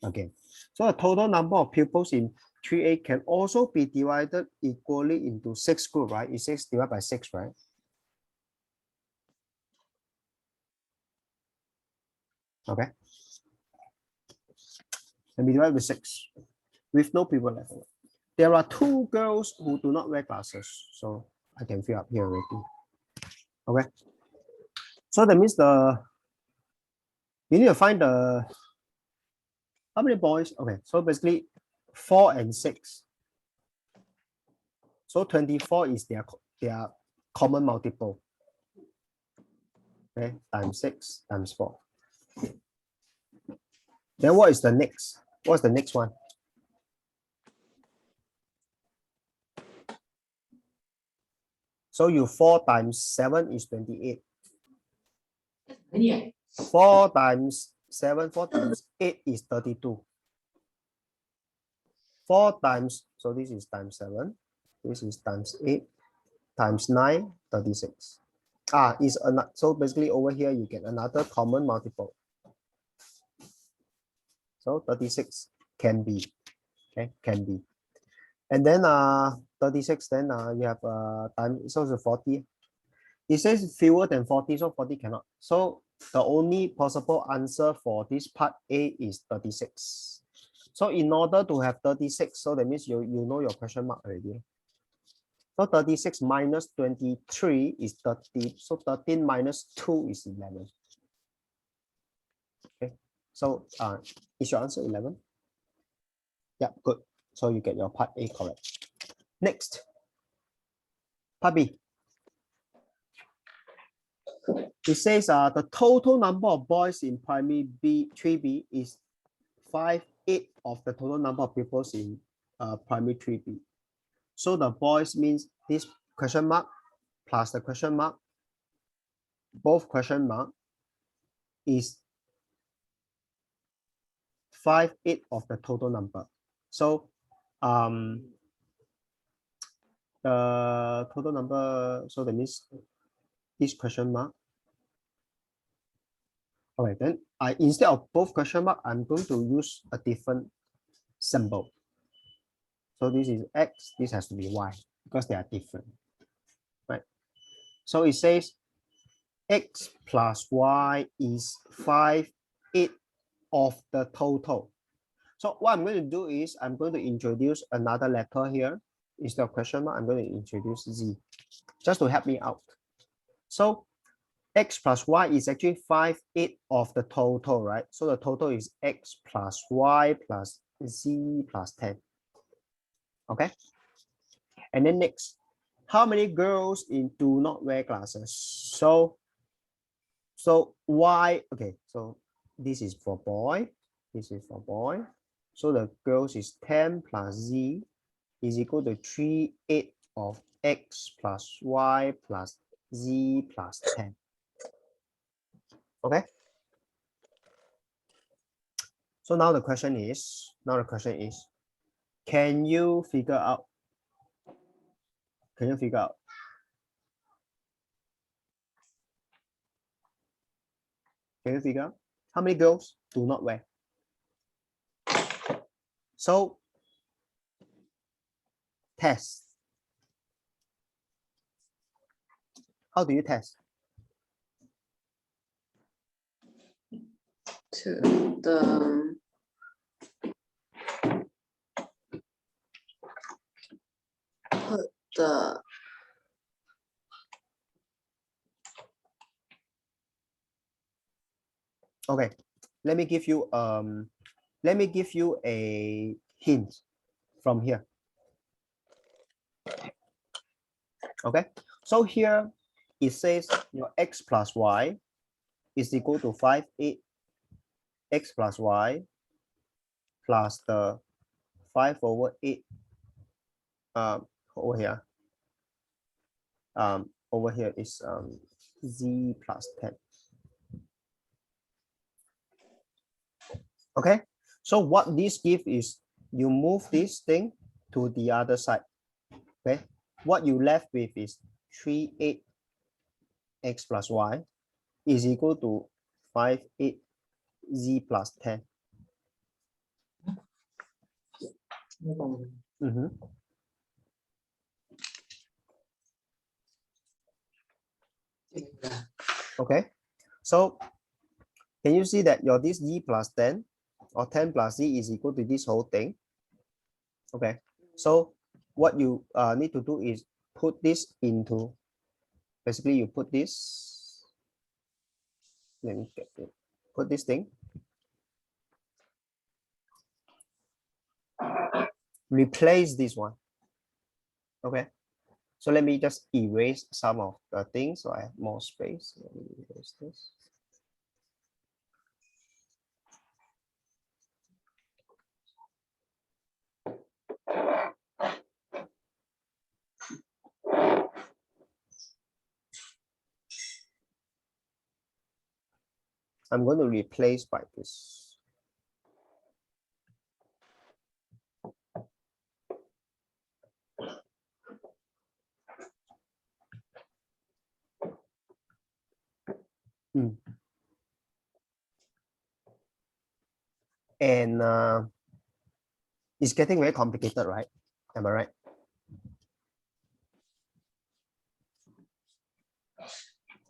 again. So the total number of pupils in 3A can also be divided equally into 6 groups, right? It says divided by 6, right? Okay. And be divided by 6 with no people left. There are 2 girls who do not wear glasses, so I can fill up here already. Okay. So that means you need to find how many boys? Okay, so basically 4 and 6. So 24 is their common multiple. Okay, times 6 times 4. Then what is the next? What's the next one? So you 4 times 7 is 28. 4 times 7, 4 times 8 is 32. 4 times, so this is times 7. This is times 8 times 9, 36. Is another, so basically over here you get another common multiple. So 36 can be, okay, can be. And then 36, then you have time, so it's 40. It says fewer than 40, so 40 cannot. So the only possible answer for this part A is 36. So in order to have 36, so that means you know your question mark already. So 36 minus 23 is 30. So 13 minus 2 is 11. Okay. So is your answer 11? Yeah, good. So you get your part A correct. Next, part B. It says the total number of boys in primary B 3B is 5/8 of the total number of pupils in primary 3B. So the boys means this question mark plus the question mark, both question mark is 5/8 of the total number. So the total number, so that means this question mark. Okay, then instead of both question mark, I'm going to use a different symbol. So this is X, this has to be Y because they are different, right? So it says X plus Y is 5/8 of the total. So what I'm going to do is I'm going to introduce another letter here. Instead of question mark, I'm going to introduce Z just to help me out. So X plus Y is actually 5/8 of the total, right? So the total is X plus Y plus Z plus 10. Okay. And then next, how many girls do not wear glasses? So Y, okay, so this is for boy, this is for boy. So the girls is 10 plus Z is equal to 3/8 of X plus Y plus Z plus 10. Okay. So now the question is, can you figure out? Can you figure out? Can you figure out how many girls do not wear? So test. How do you test? To the put the Okay, let me give you a hint from here. Okay, so here it says your X plus Y is equal to 5/8 X plus Y plus the 5/8 over here. Over here is Z plus 10. Okay, so what this gives is you move this thing to the other side. Okay, what you left with is 3/8 X plus Y is equal to 5/8 Z plus 10. Okay, so can you see that your this Z plus 10 or 10 plus Z is equal to this whole thing? Okay, so what you need to do is put this into, basically you put this, let me get it, put this thing, replace this one. Okay, so let me just erase some of the things so I have more space. Let me erase this. I'm going to replace by this. And it's getting very complicated, right? Am I right?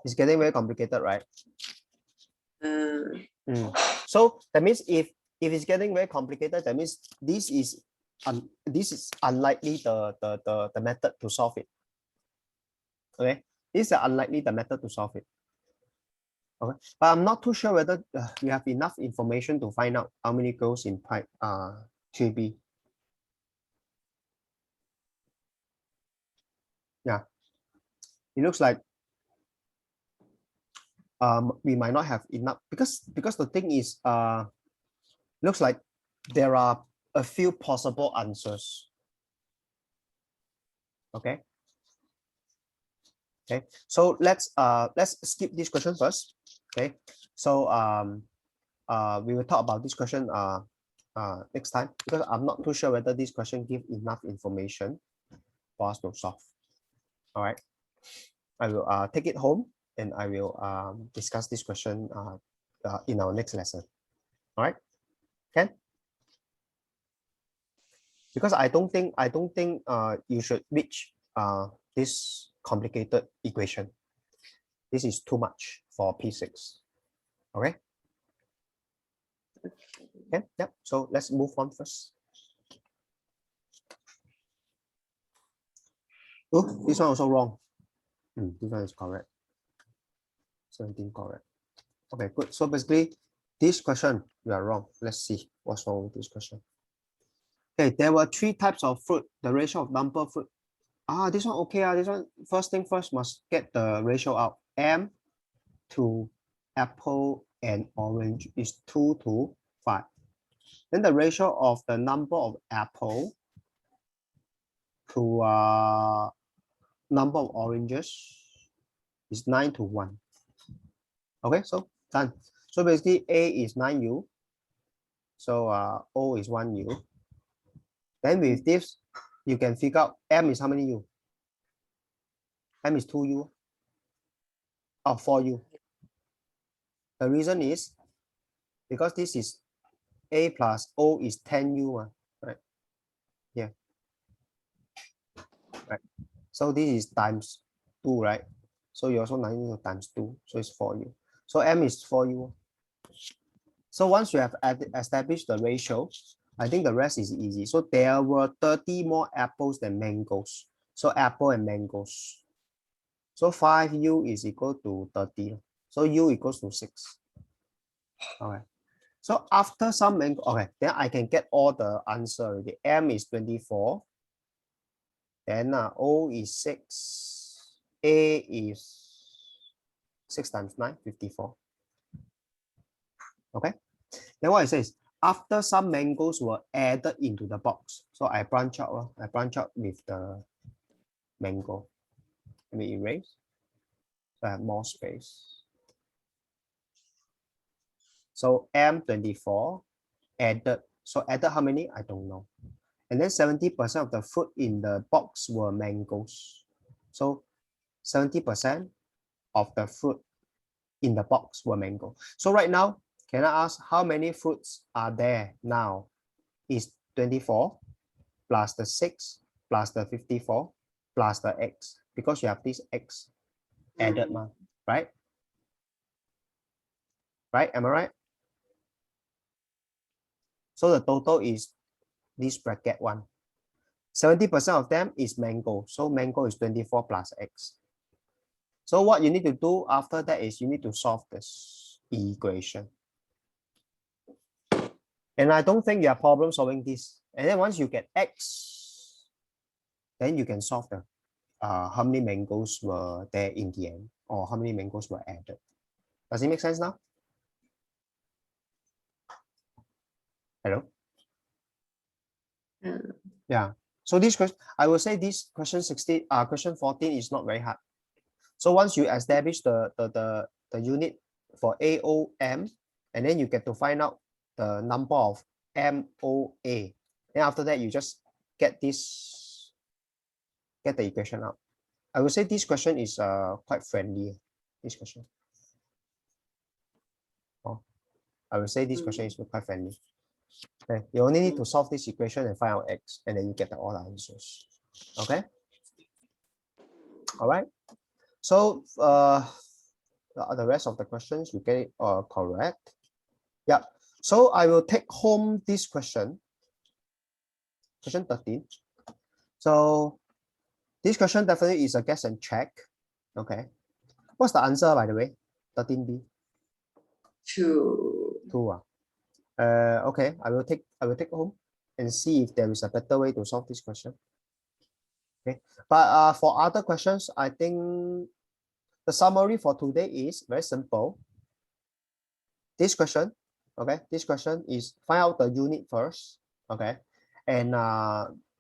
It's getting very complicated, right? So that means if it's getting very complicated, that means this is unlikely the method to solve it. Okay, this is unlikely the method to solve it. Okay, but I'm not too sure whether we have enough information to find out how many girls in type 3B. Yeah, it looks like we might not have enough because the thing is looks like there are a few possible answers. Okay. Okay, so let's skip this question first. Okay, so we will talk about this question next time because I'm not too sure whether this question give enough information for us to solve. All right, I will take it home and I will discuss this question in our next lesson. All right, Ken? Because I don't think you should reach this complicated equation. This is too much for P6. Okay. Okay. Yep. So let's move on first. Oh, this one also wrong. This one is correct. 17 correct. Okay, good. So basically, this question you are wrong. Let's see what's wrong with this question. Okay, there were 3 types of fruit. The ratio of number of fruit. This one okay. This one first thing first must get the ratio out. M to apple and orange is 2 to 5. Then the ratio of the number of apple to number of oranges is 9 to 1. Okay, so done. So basically A is 9U. So O is 1U. Then with this, you can figure out M is how many U? M is 2U or 4U. The reason is because this is A plus O is 10U, right? Yeah. Right. So this is times 2, right? So you also 9U times 2, so it's 4U. So M is 4U. So once you have established the ratio, I think the rest is easy. So there were 30 more apples than mangoes. So apple and mangoes. So 5U is equal to 30. So U equals to 6. Okay. So after some mango, okay, then I can get all the answer already. M is 24. Then O is 6. A is 6 times 9, 54. Okay. Then what it says, after some mangoes were added into the box. So I branch out. I branch out with the mango. Let me erase. So I have more space. So M24 added. So added how many? I don't know. And then 70% of the fruit in the box were mangoes. So 70% of the fruit in the box were mango. So right now, can I ask how many fruits are there now? Is 24 plus the 6 plus the 54 plus the X, because you have this X added, right? Right? Am I right? So the total is this bracket one. 70% of them is mango. So mango is 24 plus X. So what you need to do after that is you need to solve this equation. And I don't think you are problem solving this. And then once you get X, then you can solve the how many mangoes were there in the end, or how many mangoes were added. Does it make sense now? Hello? Yeah. So this question, I will say this question 16, question 14 is not very hard. So once you establish the unit for AOM, and then you get to find out the number of MOA. Then after that, you just get the equation out. I would say this question is quite friendly. This question. Oh, I would say this question is quite friendly. Okay, you only need to solve this equation and find out X, and then you get all the answers. Okay. All right. So the rest of the questions you get it correct. Yeah. So I will take home this question. Question 13. So this question definitely is a guess and check. Okay. What's the answer, by the way? 13B. 2. 2. Okay. I will take home and see if there is a better way to solve this question. Okay. But for other questions, I think the summary for today is very simple. This question, okay, this question is find out the unit first, okay, and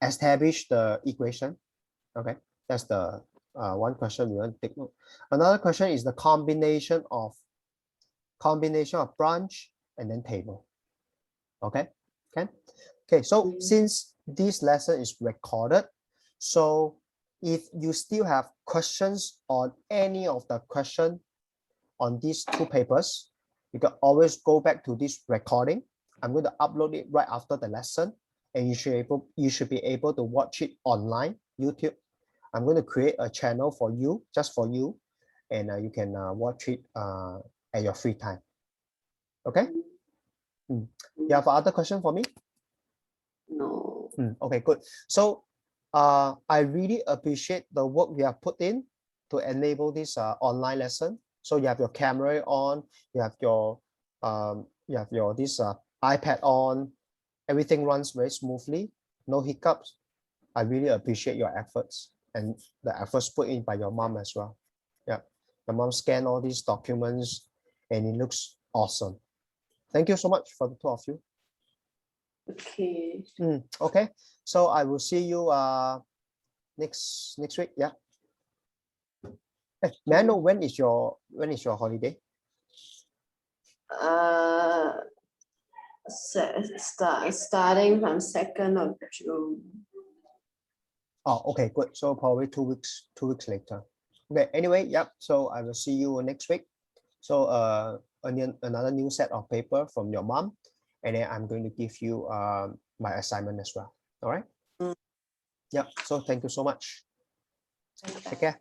establish the equation, okay. That's the one question we want to take note. Another question is the combination of branch and then table, okay. Okay, so since this lesson is recorded, so if you still have questions on any of the question on these two papers, you can always go back to this recording. I'm going to upload it right after the lesson, and you should be able to watch it online, YouTube. I'm going to create a channel for you, just for you, and you can watch it at your free time. Okay? You have other question for me? No. Okay, good. So I really appreciate the work we have put in to enable this online lesson. So you have your camera on, you have your this iPad on, everything runs very smoothly, no hiccups. I really appreciate your efforts and the efforts put in by your mom as well. Yeah, the mom scanned all these documents and it looks awesome. Thank you so much for the two of you. Okay. Okay, so I will see you next week. Yeah. Hey, may I know when is your holiday? Starting from 2nd of June. Oh, okay, good. So probably 2 weeks later. Okay. Anyway, yep. So I will see you next week. So another new set of paper from your mom, and then I'm going to give you my assignment as well. All right. Yep. So thank you so much. Okay. Take care.